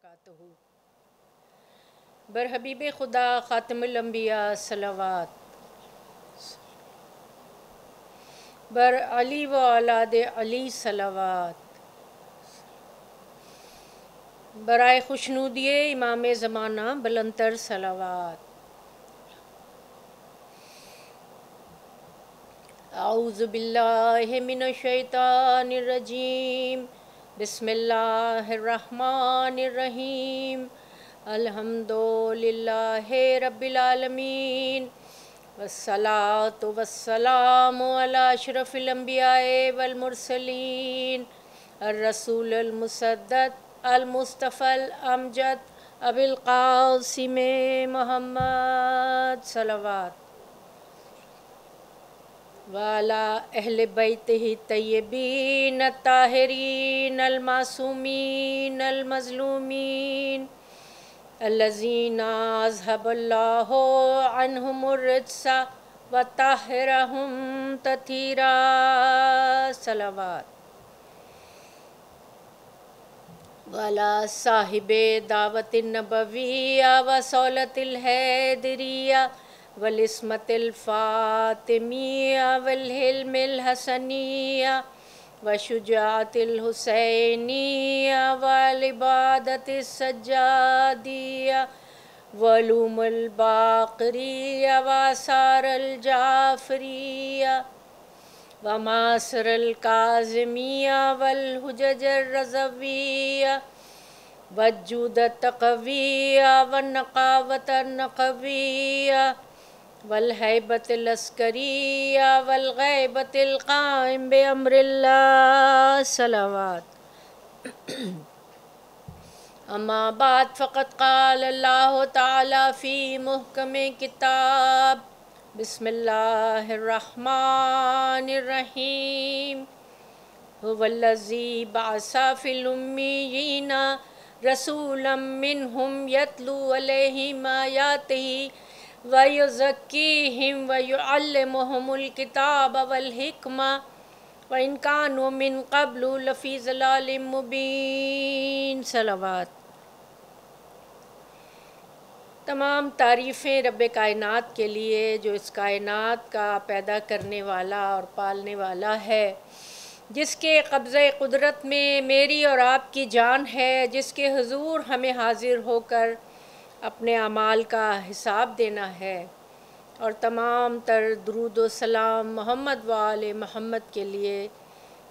وبرکاتہ۔ برحبیب خدا خاتم الانبیاء صلوات، بر علی و اولاد علی صلوات، برائے خوشنودی امام زمانہ بلندتر صلوات۔ اعوذ باللہ من الشیطان الرجیم، بسم اللہ الرحمن الرحیم، الحمد للہ رب العالمین، والصلاة والسلام علی اشرف الانبیاء والمرسلین، الرسول المسدد المصطفى الامجد ابی القاسم محمد صلوات، وعلى اہل بیتہ الطیبین الطاہرین المعصومین المظلومین، الذین اذهب اللہ عنہم الرجس وطہرہم تطہیرا صلوات، وعلى صاحب دعوت النبویہ وصولت الحیدریہ والعصمت الفاطمیہ والحلم الحسنیہ وشجاعت الحسینیہ والعبادت السجادیہ وعلوم الباقریہ وآثار الجعفریہ ومعاصر الکاظمیہ والحجج الرضویہ والجود التقویہ والنقاوت النقویہ والہیبت العسکریہ والغیبت القائم بامر اللہ صلوات۔ اما بعد فقد قال اللہ تعالی فی محکم کتاب، بسم اللہ الرحمن الرحیم، هو الذی بعث فی الامیین رسولا منہم یتلو علیہم آیاتہ وَيُزَكِّيهِمْ وَيُعَلِّمُهُمُ الْكِتَابَ وَالْحِكْمَةَ وَإِنْ كَانُوا مِنْ قَبْلُ لَفِي ضَلَالٍ مُبِينٍ صلوات۔ تمام تعریفیں رب کائنات کے لیے جو اس کائنات کا پیدا کرنے والا اور پالنے والا ہے، جس کے قبضہ قدرت میں میری اور آپ کی جان ہے، جس کے حضور ہمیں حاضر ہو کر اپنے اعمال کا حساب دینا ہے، اور تمام تر درود و سلام محمد و آل محمد کے لیے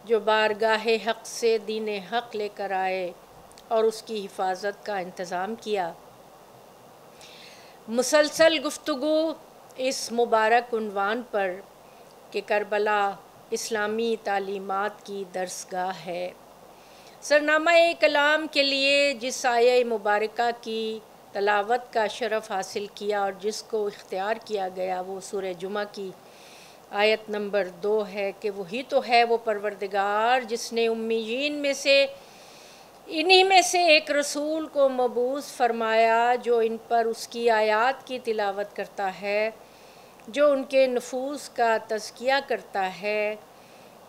جو بارگاہ حق سے دین حق لے کر آئے اور اس کی حفاظت کا انتظام کیا۔ مسلسل گفتگو اس مبارک عنوان پر کہ کربلا اسلامی تعلیمات کی درسگاہ ہے۔ سرنامہ کلام کے لیے جس آیہ مبارکہ کی تلاوت کا شرف حاصل کیا اور جس کو اختیار کیا گیا، وہ سورہ جمعہ کی آیت نمبر 2 ہے کہ وہی تو ہے وہ پروردگار جس نے امیین میں سے انہی میں سے ایک رسول کو مبعوث فرمایا جو ان پر اس کی آیات کی تلاوت کرتا ہے، جو ان کے نفوس کا تزکیہ کرتا ہے،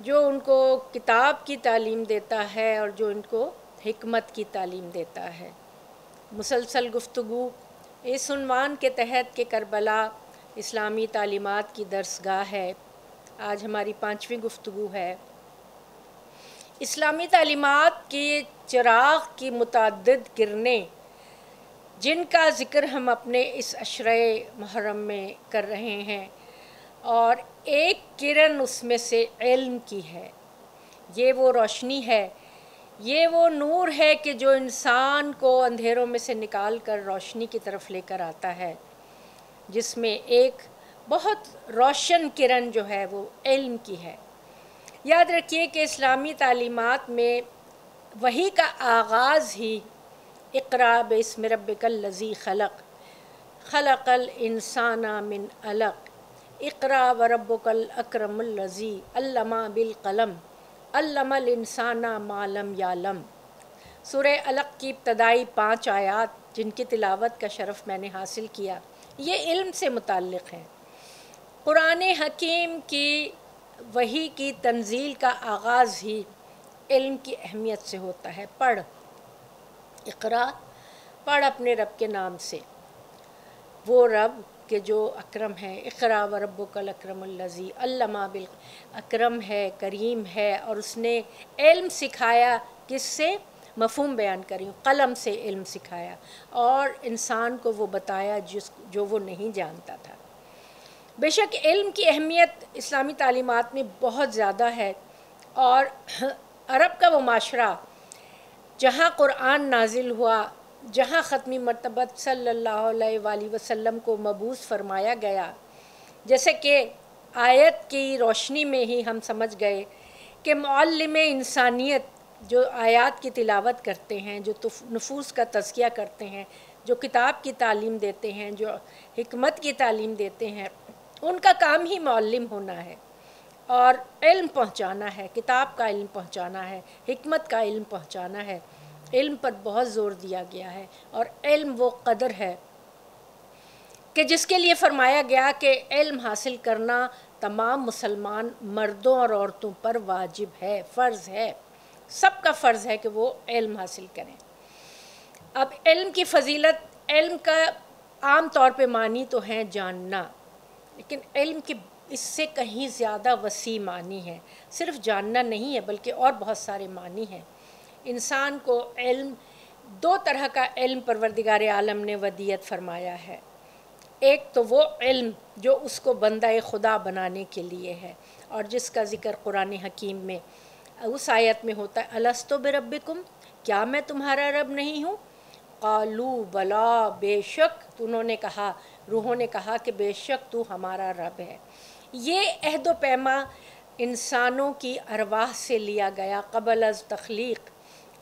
جو ان کو کتاب کی تعلیم دیتا ہے اور جو ان کو حکمت کی تعلیم دیتا ہے۔ مسلسل گفتگو اس عنوان کے تحت کہ کربلا اسلامی تعلیمات کی درسگاہ ہے، آج ہماری 5ویں گفتگو ہے۔ اسلامی تعلیمات کے چراغ کی متعدد کرنیں جن کا ذکر ہم اپنے اس عشرہ محرم میں کر رہے ہیں، اور ایک کرن اس میں سے علم کی ہے۔ یہ وہ روشنی ہے، یہ وہ نور ہے کہ جو انسان کو اندھیروں میں سے نکال کر روشنی کی طرف لے کر آتا ہے، جس میں ایک بہت روشن کرن جو ہے وہ علم کی ہے۔ یاد رکھیے کہ اسلامی تعلیمات میں وحی کا آغاز ہی اقرأ باسم ربک الذی خلق، خلق الانسان من علق، اقرأ وربک الاکرم الذی علم بالقلم، علم الانسان ما لم یعلم۔ سورہ علق کی ابتدائی 5 آیات جن کی تلاوت کا شرف میں نے حاصل کیا، یہ علم سے متعلق ہیں۔ قرآن حکیم کی وحی کی تنزیل کا آغاز ہی علم کی اہمیت سے ہوتا ہے۔ پڑھ، اقرا پڑھ اپنے رب کے نام سے، وہ رب کہ جو اکرم ہے، اقرا و ربک الاکرم الذی علم اکرم ہے، کریم ہے، اور اس نے علم سکھایا کس سے؟ مفہوم بیان کری ہوں، قلم سے علم سکھایا، اور انسان کو وہ بتایا جو وہ نہیں جانتا تھا۔ بے شک علم کی اہمیت اسلامی تعلیمات میں بہت زیادہ ہے، اور عرب کا وہ معاشرہ جہاں قرآن نازل ہوا، جہاں ختمی مرتبہ صلی اللہ علیہ وآلہ وسلم کو مبعوث فرمایا گیا، جیسے کہ آیت کی روشنی میں ہی ہم سمجھ گئے کہ معلم انسانیت جو آیات کی تلاوت کرتے ہیں، جو نفوس کا تزکیہ کرتے ہیں، جو کتاب کی تعلیم دیتے ہیں، جو حکمت کی تعلیم دیتے ہیں، ان کا کام ہی معلم ہونا ہے، اور علم پہنچانا ہے، کتاب کا علم پہنچانا ہے، حکمت کا علم پہنچانا ہے۔ علم پر بہت زور دیا گیا ہے، اور علم وہ قدر ہے کہ جس کے لیے فرمایا گیا کہ علم حاصل کرنا تمام مسلمان مردوں اور عورتوں پر واجب ہے، فرض ہے، سب کا فرض ہے کہ وہ علم حاصل کریں۔ اب علم کی فضیلت، علم کا عام طور پہ معنی تو ہیں جاننا، لیکن علم کے اس سے کہیں زیادہ وسیع معنی ہے، صرف جاننا نہیں ہے بلکہ اور بہت سارے معنی ہیں۔ انسان کو علم، دو طرح کا علم پروردگار عالم نے ودیت فرمایا ہے۔ ایک تو وہ علم جو اس کو بندہ خدا بنانے کے لیے ہے، اور جس کا ذکر قرآن حکیم میں اس آیت میں ہوتا ہے، الستو بربکم، کیا میں تمہارا رب نہیں ہوں؟ قالوا بلا، بے شک، انہوں نے کہا، روحوں نے کہا کہ بے شک تو ہمارا رب ہے۔ یہ عہد و پیما انسانوں کی ارواح سے لیا گیا قبل از تخلیق،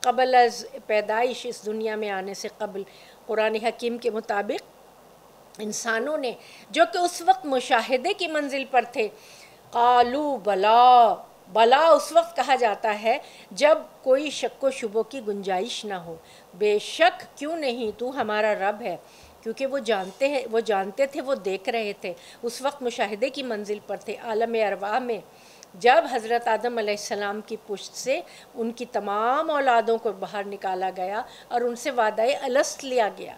قبل از پیدائش، اس دنیا میں آنے سے قبل۔ قرآن حکیم کے مطابق انسانوں نے، جو کہ اس وقت مشاہدے کی منزل پر تھے، قالوا بلا، بلا اس وقت کہا جاتا ہے جب کوئی شک و شبہ کی گنجائش نہ ہو، بے شک کیوں نہیں، تو ہمارا رب ہے، کیونکہ وہ جانتے تھے، وہ دیکھ رہے تھے، اس وقت مشاہدے کی منزل پر تھے، عالم ارواح میں۔ جب حضرت آدم علیہ السلام کی پشت سے ان کی تمام اولادوں کو باہر نکالا گیا اور ان سے وعدہ الست لیا گیا،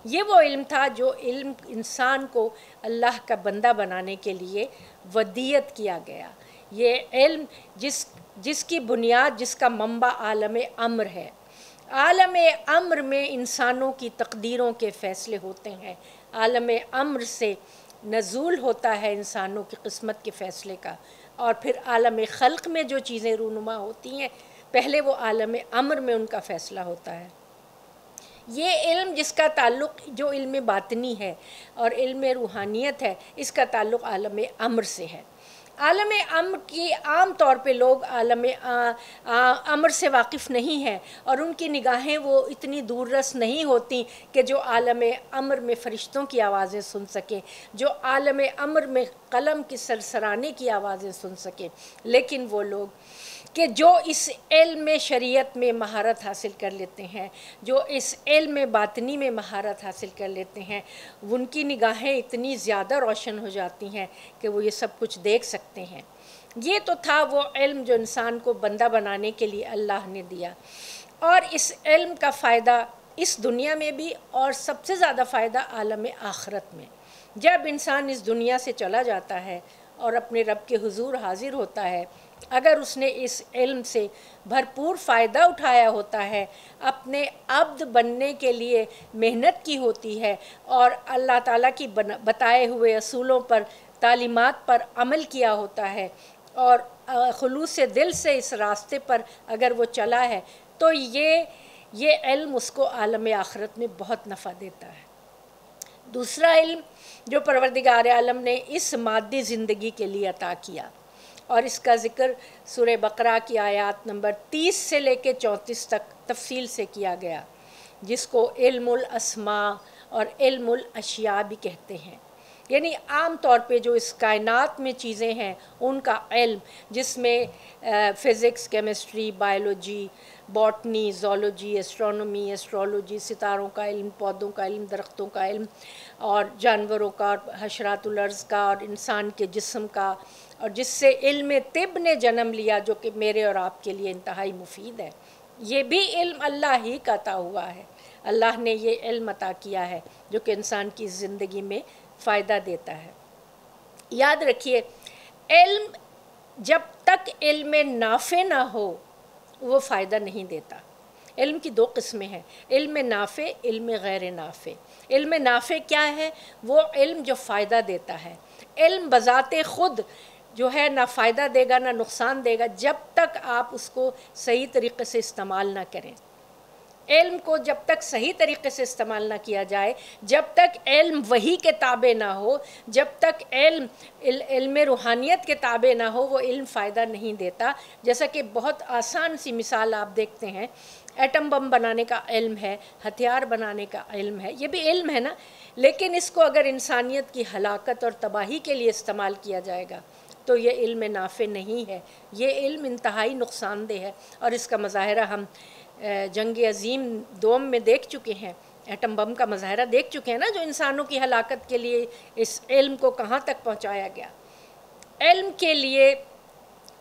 یہ وہ علم تھا جو علم انسان کو اللہ کا بندہ بنانے کے لیے ودیت کیا گیا۔ یہ علم جس کی بنیاد، جس کا منبع عالم امر ہے۔ عالم امر میں انسانوں کی تقدیروں کے فیصلے ہوتے ہیں، عالم امر سے نزول ہوتا ہے انسانوں کی قسمت کے فیصلے کا، اور پھر عالم خلق میں جو چیزیں رونما ہوتی ہیں، پہلے وہ عالم امر میں ان کا فیصلہ ہوتا ہے۔ یہ علم جس کا تعلق، جو علم باطنی ہے اور علم روحانیت ہے، اس کا تعلق عالم امر سے ہے۔ عالم امر کی عام طور پہ لوگ عالم امر سے واقف نہیں ہیں، اور ان کی نگاہیں وہ اتنی دور رس نہیں ہوتی کہ جو عالم امر میں فرشتوں کی آوازیں سن سکیں، جو عالم امر میں قلم کی سرسرانے کی آوازیں سن سکیں، لیکن وہ لوگ کہ جو اس علم شریعت میں مہارت حاصل کر لیتے ہیں، جو اس علم باطنی میں مہارت حاصل کر لیتے ہیں، ان کی نگاہیں اتنی زیادہ روشن ہو جاتی ہیں کہ وہ یہ سب کچھ دیکھ سکتے ہیں۔ یہ تو تھا وہ علم جو انسان کو بندہ بنانے کے لیے اللہ نے دیا، اور اس علم کا فائدہ اس دنیا میں بھی، اور سب سے زیادہ فائدہ عالم آخرت میں۔ جب انسان اس دنیا سے چلا جاتا ہے اور اپنے رب کے حضور حاضر ہوتا ہے، اگر اس نے اس علم سے بھرپور فائدہ اٹھایا ہوتا ہے، اپنے عبد بننے کے لیے محنت کی ہوتی ہے، اور اللہ تعالیٰ کی بتائے ہوئے اصولوں پر، تعلیمات پر عمل کیا ہوتا ہے، اور خلوص دل سے اس راستے پر اگر وہ چلا ہے، تو یہ علم اس کو عالم آخرت میں بہت نفع دیتا ہے۔ دوسرا علم جو پروردگار عالم نے اس مادی زندگی کے لیے عطا کیا، اور اس کا ذکر سورہ بقرہ کی آیات نمبر 30 سے لے کے 34 تک تفصیل سے کیا گیا، جس کو علم الاسماء اور علم الاشیاء بھی کہتے ہیں، یعنی عام طور پہ جو اس کائنات میں چیزیں ہیں ان کا علم، جس میں physics, chemistry, biology, botany, zoology, astronomy, astrology, ستاروں کا علم، پودوں کا علم، درختوں کا علم، اور جانوروں کا، اور حشرات الارض کا، اور انسان کے جسم کا، اور جس سے علم طب نے جنم لیا، جو کہ میرے اور آپ کے لیے انتہائی مفید ہے۔ یہ بھی علم اللہ ہی کا عطا ہوا ہے، اللہ نے یہ علم عطا کیا ہے جو کہ انسان کی زندگی میں فائدہ دیتا ہے۔ یاد رکھیے، علم جب تک علم نافع نہ ہو وہ فائدہ نہیں دیتا۔ علم کی دو قسمیں ہیں، علم نافع، علم غیر نافع۔ علم نافع کیا ہے؟ وہ علم جو فائدہ دیتا ہے۔ علم بذات خود جو ہے نہ فائدہ دے گا نہ نقصان دے گا جب تک آپ اس کو صحیح طریقے سے استعمال نہ کریں۔ علم کو جب تک صحیح طریقے سے استعمال نہ کیا جائے، جب تک علم وحی کے تابع نہ ہو، جب تک علم روحانیت کے تابع نہ ہو، وہ علم فائدہ نہیں دیتا۔ جیسا کہ بہت آسان سی مثال آپ دیکھتے ہیں، ایٹم بم بنانے کا علم ہے، ہتھیار بنانے کا علم ہے، یہ بھی علم ہے نا، لیکن اس کو اگر انسانیت کی ہلاکت اور تباہی کے لیے استعمال کیا جائے گا تو یہ علم نافع نہیں ہے، یہ علم انتہائی نقصان دہ ہے۔ اور اس کا مظاہرہ ہم جنگ عظیم دوم میں دیکھ چکے ہیں، ایٹم بم کا مظاہرہ دیکھ چکے ہیں نا، جو انسانوں کی ہلاکت کے لیے اس علم کو کہاں تک پہنچایا گیا۔ علم کے لیے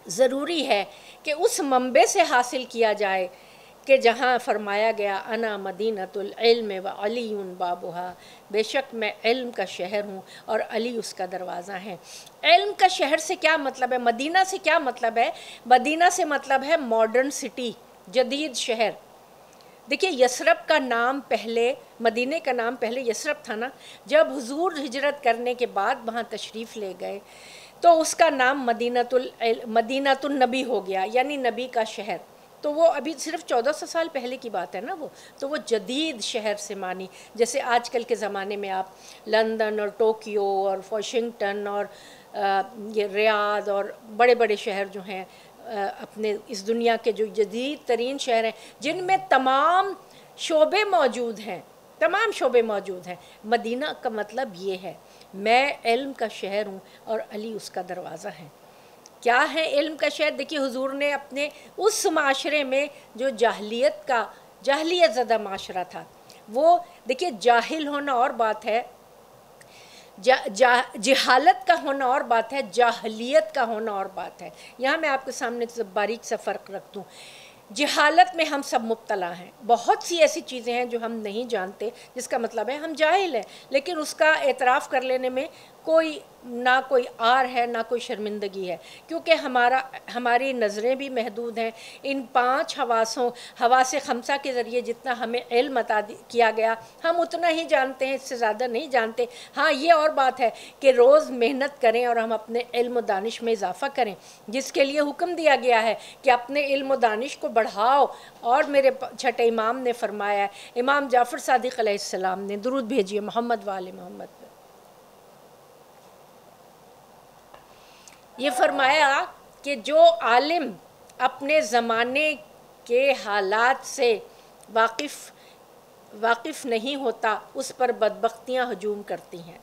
ضروری ہے کہ اس منبع سے حاصل کیا جائے کہ جہاں فرمایا گیا انا مدینۃ العلم و علی بابھا، بے شک میں علم کا شہر ہوں اور علی اس کا دروازہ ہے۔ علم کا شہر سے کیا مطلب ہے؟ مدینہ سے کیا مطلب ہے؟ مدینہ سے مطلب ہے ماڈرن سٹی، جدید شہر۔ دیکھیے، یثرب کا نام پہلے، مدینہ کا نام پہلے یثرب تھا نا، جب حضور ہجرت کرنے کے بعد وہاں تشریف لے گئے تو اس کا نام مدینۃ النبی ہو گیا، یعنی نبی کا شہر۔ تو وہ ابھی صرف 1400 سال پہلے کی بات ہے نا، تو وہ جدید شہر سے مانی، جیسے آج کل کے زمانے میں آپ لندن اور ٹوکیو اور واشنگٹن اور یہ ریاض اور بڑے بڑے شہر جو ہیں اپنے اس دنیا کے جو جدید ترین شہر ہیں، جن میں تمام شعبے موجود ہیں، تمام شعبے موجود ہیں۔ مدینہ کا مطلب یہ ہے، میں علم کا شہر ہوں اور علی اس کا دروازہ ہے۔ کیا ہے علم کا شہر؟ دیکھیے، حضور نے اپنے اس معاشرے میں جو جاہلیت زدہ معاشرہ تھا، وہ دیکھیے جاہل ہونا اور بات ہے، جہالت کا ہونا اور بات ہے، جاہلیت کا ہونا اور بات ہے۔ یہاں میں آپ کے سامنے باریک سا فرق رکھ دوں۔ جہالت میں ہم سب مبتلا ہیں، بہت سی ایسی چیزیں ہیں جو ہم نہیں جانتے، جس کا مطلب ہے ہم جاہل ہیں، لیکن اس کا اعتراف کر لینے میں نہ کوئی عار ہے نہ کوئی شرمندگی ہے، کیونکہ ہماری نظریں بھی محدود ہیں۔ ان 5 حواس خمسہ کے ذریعے جتنا ہمیں علم عطا کیا گیا ہم اتنا ہی جانتے ہیں، اس سے زیادہ نہیں جانتے۔ ہاں، یہ اور بات ہے کہ روز محنت کریں اور ہم اپنے علم و دانش میں اضافہ کریں، جس کے لیے حکم دیا گیا ہے کہ اپنے علم و دانش کو بڑھاؤ۔ اور میرے چھٹے امام نے فرمایا ہے، امام جعفر صادق علیہ السلام نے، درود بھیجیے محمد وآل محمد پہ، یہ فرمایا کہ جو عالم اپنے زمانے کے حالات سے واقف نہیں ہوتا اس پر بدبختیاں ہجوم کرتی ہیں۔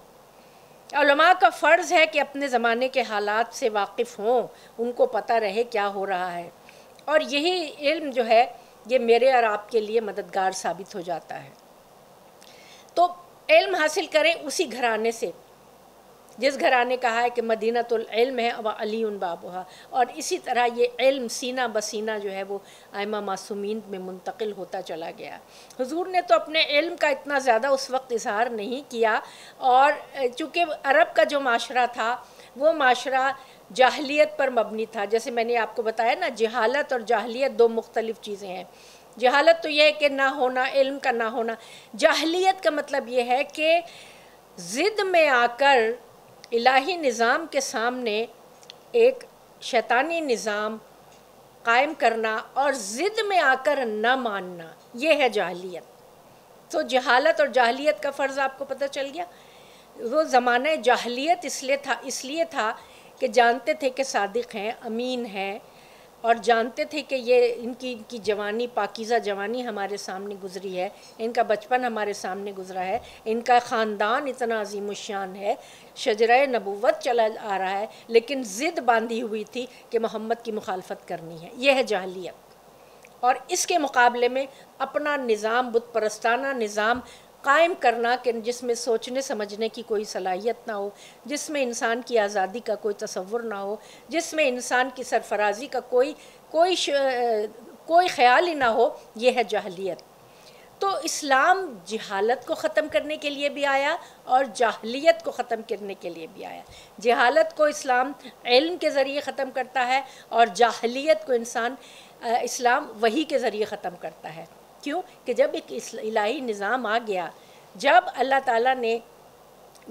علماء کا فرض ہے کہ اپنے زمانے کے حالات سے واقف ہوں، ان کو پتہ رہے کیا ہو رہا ہے، اور یہی علم جو ہے یہ میرے اور آپ کے لیے مددگار ثابت ہو جاتا ہے۔ تو علم حاصل کریں اسی گھرانے سے جس گھرانے کہا ہے کہ مدینۃ العلم ہے و علی بابھا، اور اسی طرح یہ علم سینہ بسینہ جو ہے وہ ائمہ معصومین میں منتقل ہوتا چلا گیا۔ حضور نے تو اپنے علم کا اتنا زیادہ اس وقت اظہار نہیں کیا، اور چونکہ عرب کا جو معاشرہ تھا وہ معاشرہ جاہلیت پر مبنی تھا، جیسے میں نے آپ کو بتایا نا، جہالت اور جاہلیت 2 مختلف چیزیں ہیں۔ جہالت تو یہ ہے کہ نہ ہونا، علم کا نہ ہونا۔ جاہلیت کا مطلب یہ ہے کہ ضد میں آ کر الہی نظام کے سامنے ایک شیطانی نظام قائم کرنا اور ضد میں آ کر نہ ماننا، یہ ہے جاہلیت۔ تو جہالت اور جاہلیت کا فرض آپ کو پتہ چل گیا۔ وہ زمانہ جاہلیت اس لیے تھا کہ جانتے تھے کہ صادق ہیں، امین ہیں، اور جانتے تھے کہ یہ ان کی جوانی، پاکیزہ جوانی ہمارے سامنے گزری ہے، ان کا بچپن ہمارے سامنے گزرا ہے، ان کا خاندان اتنا عظیم الشان ہے، شجرہ نبوت چلا آ رہا ہے، لیکن ضد باندھی ہوئی تھی کہ محمد کی مخالفت کرنی ہے، یہ ہے جاہلیت۔ اور اس کے مقابلے میں اپنا نظام، بت پرستانہ نظام قائم کرنا کہ جس میں سوچنے سمجھنے کی کوئی صلاحیت نہ ہو، جس میں انسان کی آزادی کا کوئی تصور نہ ہو، جس میں انسان کی سرفرازی کا کوئی خیال ہی نہ ہو، یہ ہے جاہلیت۔ تو اسلام جہالت کو ختم کرنے کے لیے بھی آیا اور جاہلیت کو ختم کرنے کے لیے بھی آیا۔ جہالت کو اسلام علم کے ذریعے ختم کرتا ہے اور جاہلیت کو اسلام وحی کے ذریعے ختم کرتا ہے۔ کیوں کہ جب ایک الہی نظام آ گیا، جب اللہ تعالیٰ نے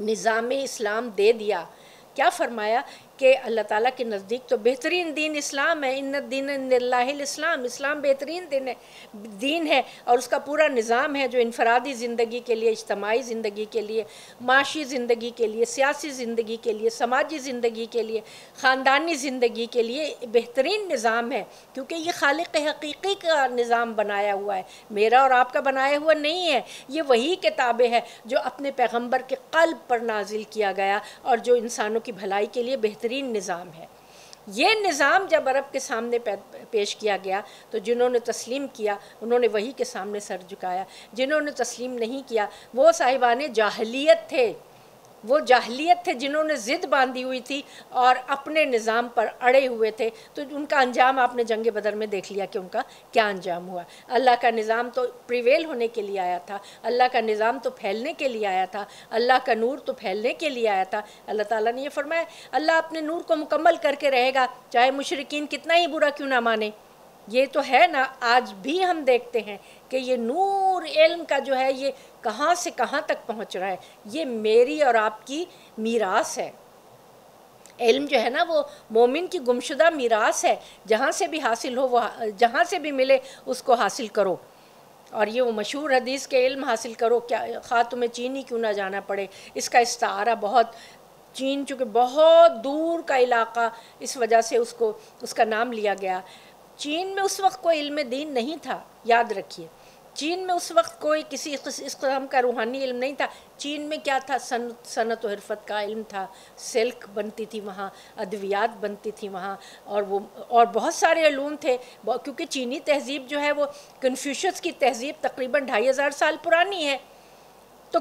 نظام اسلام دے دیا، کیا فرمایا کہ اللہ تعالیٰ کے نزدیک تو بہترین دین اسلام ہے، ان الدین عند اللہ الاسلام، اسلام بہترین دین ہے اور اس کا پورا نظام ہے جو انفرادی زندگی کے لیے، اجتماعی زندگی کے لیے، معاشی زندگی کے لیے، سیاسی زندگی کے لیے، سماجی زندگی کے لیے، خاندانی زندگی کے لیے بہترین نظام ہے، کیونکہ یہ خالق حقیقی کا نظام بنایا ہوا ہے، میرا اور آپ کا بنایا ہوا نہیں ہے، یہ وہی کتابیں ہے جو اپنے پیغمبر کے قلب پر نازل کیا گیا اور جو انسانوں کی بھلائی کے لیے بہترین نظام ہے۔ یہ نظام جب عرب کے سامنے پیش کیا گیا تو جنہوں نے تسلیم کیا انہوں نے وہی کے سامنے سر جھکایا، جنہوں نے تسلیم نہیں کیا وہ صاحبان جاہلیت تھے، وہ جاہلیت تھے جنہوں نے ضد باندھی ہوئی تھی اور اپنے نظام پر اڑے ہوئے تھے۔ تو ان کا انجام آپ نے جنگ بدر میں دیکھ لیا کہ ان کا کیا انجام ہوا۔ اللہ کا نظام تو پریویل ہونے کے لیے آیا تھا، اللہ کا نظام تو پھیلنے کے لیے آیا تھا، اللہ کا نور تو پھیلنے کے لیے آیا تھا۔ اللہ تعالیٰ نے یہ فرمایا اللہ اپنے نور کو مکمل کر کے رہے گا، چاہے مشرکین کتنا ہی برا کیوں نہ مانے۔ یہ تو ہے نا، آج بھی ہم دیکھتے ہیں کہ یہ نور علم کا جو ہے یہ کہاں سے کہاں تک پہنچ رہا ہے۔ یہ میری اور آپ کی میراث ہے۔ علم جو ہے نا وہ مومن کی گمشدہ میراث ہے، جہاں سے بھی حاصل ہو، وہ جہاں سے بھی ملے اس کو حاصل کرو۔ اور یہ وہ مشہور حدیث کے علم حاصل کرو، کیا خواہ تمہیں چین ہی کیوں نہ جانا پڑے۔ اس کا استعارہ بہت، چین چونکہ بہت دور کا علاقہ اس وجہ سے اس کا نام لیا گیا۔ چین میں اس وقت کوئی علم دین نہیں تھا، یاد رکھیے، چین میں اس وقت کوئی کسی اس قسم کا روحانی علم نہیں تھا۔ چین میں کیا تھا؟ صنعت و حرفت کا علم تھا، سلک بنتی تھی وہاں، ادویات بنتی تھی وہاں، اور بہت سارے علوم تھے، کیونکہ چینی تہذیب جو ہے وہ کنفیوشس کی تہذیب تقریباً 2500 سال پرانی ہے۔ تو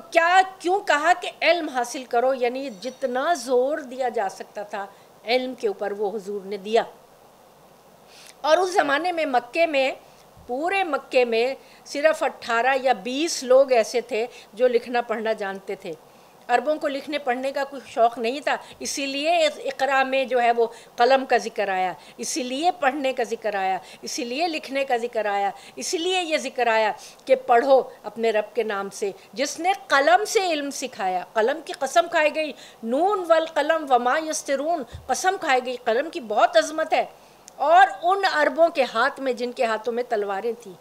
کیوں کہا کہ علم حاصل کرو، یعنی جتنا زور دیا جا سکتا تھا علم کے اوپر وہ حضور نے دیا۔ اور اس زمانے میں مکے میں، پورے مکے میں صرف 18 یا 20 لوگ ایسے تھے جو لکھنا پڑھنا جانتے تھے۔ عربوں کو لکھنے پڑھنے کا کوئی شوق نہیں تھا، اسی لیے اقرا میں جو ہے وہ قلم کا ذکر آیا، اسی لیے پڑھنے کا ذکر آیا، اسی لیے لکھنے کا ذکر آیا، اسی لیے یہ ذکر آیا کہ پڑھو اپنے رب کے نام سے جس نے قلم سے علم سکھایا۔ قلم کی قسم کھائی گئی، نون والقلم وما یسطرون، قسم کھائی گئی، قلم کی بہت عظمت ہے۔ اور ان عربوں کے ہاتھ میں، جن کے ہاتھوں میں تلواریں تھیں،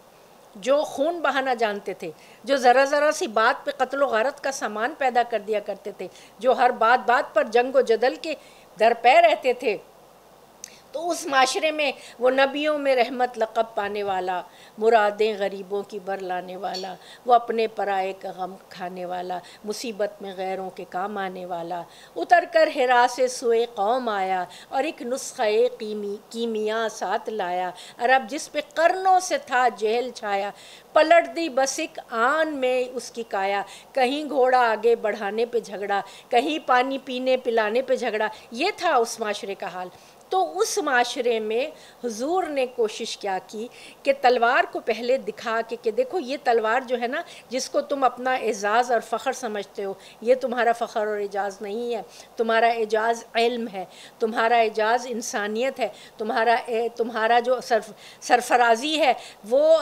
جو خون بہانا جانتے تھے، جو ذرا ذرا سی بات پہ قتل و غارت کا سامان پیدا کر دیا کرتے تھے، جو ہر بات پر جنگ و جدل کے درپے رہتے تھے، تو اس معاشرے میں وہ نبیوں میں رحمت لقب پانے والا، مرادیں غریبوں کی بر لانے والا، وہ اپنے پرائے کا غم کھانے والا، مصیبت میں غیروں کے کام آنے والا، اتر کر حرا سے سوئے قوم آیا اور ایک نسخہ کیمیا ساتھ لایا، عرب جس پہ قرنوں سے تھا جہل چھایا، پلٹ دی بس ایک آن میں اس کی کایا، کہیں گھوڑا آگے بڑھانے پہ جھگڑا، کہیں پانی پینے پلانے پہ جھگڑا۔ یہ تھا اس معاشرے کا حال۔ تو اس معاشرے میں حضور نے کوشش کیا کی کہ تلوار کو پہلے دکھا کے کہ دیکھو یہ تلوار جو ہے نا، جس کو تم اپنا اعزاز اور فخر سمجھتے ہو، یہ تمہارا فخر اور اعزاز نہیں ہے، تمہارا اعزاز علم ہے، تمہارا اعزاز انسانیت ہے، تمہارا جو سرفرازی ہے وہ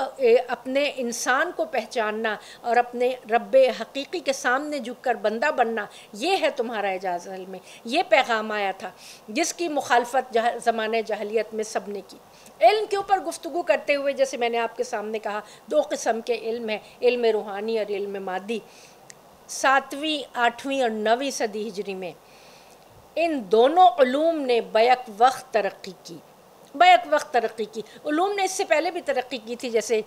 اپنے انسان کو پہچاننا اور اپنے رب حقیقی کے سامنے جھک کر بندہ بننا، یہ ہے تمہارا اعزاز علم میں۔ یہ پیغام آیا تھا جس کی مخالفت زمانہ جاہلیت میں سب نے کی۔ علم کے اوپر گفتگو کرتے ہوئے جیسے میں نے آپ کے سامنے کہا 2 قسم کے علم ہیں، علم روحانی اور علم مادی۔ 7ویں، 8ویں اور 9ویں صدی ہجری میں ان دونوں علوم نے بیک وقت ترقی کی، علوم نے اس سے پہلے بھی ترقی کی تھی، جیسے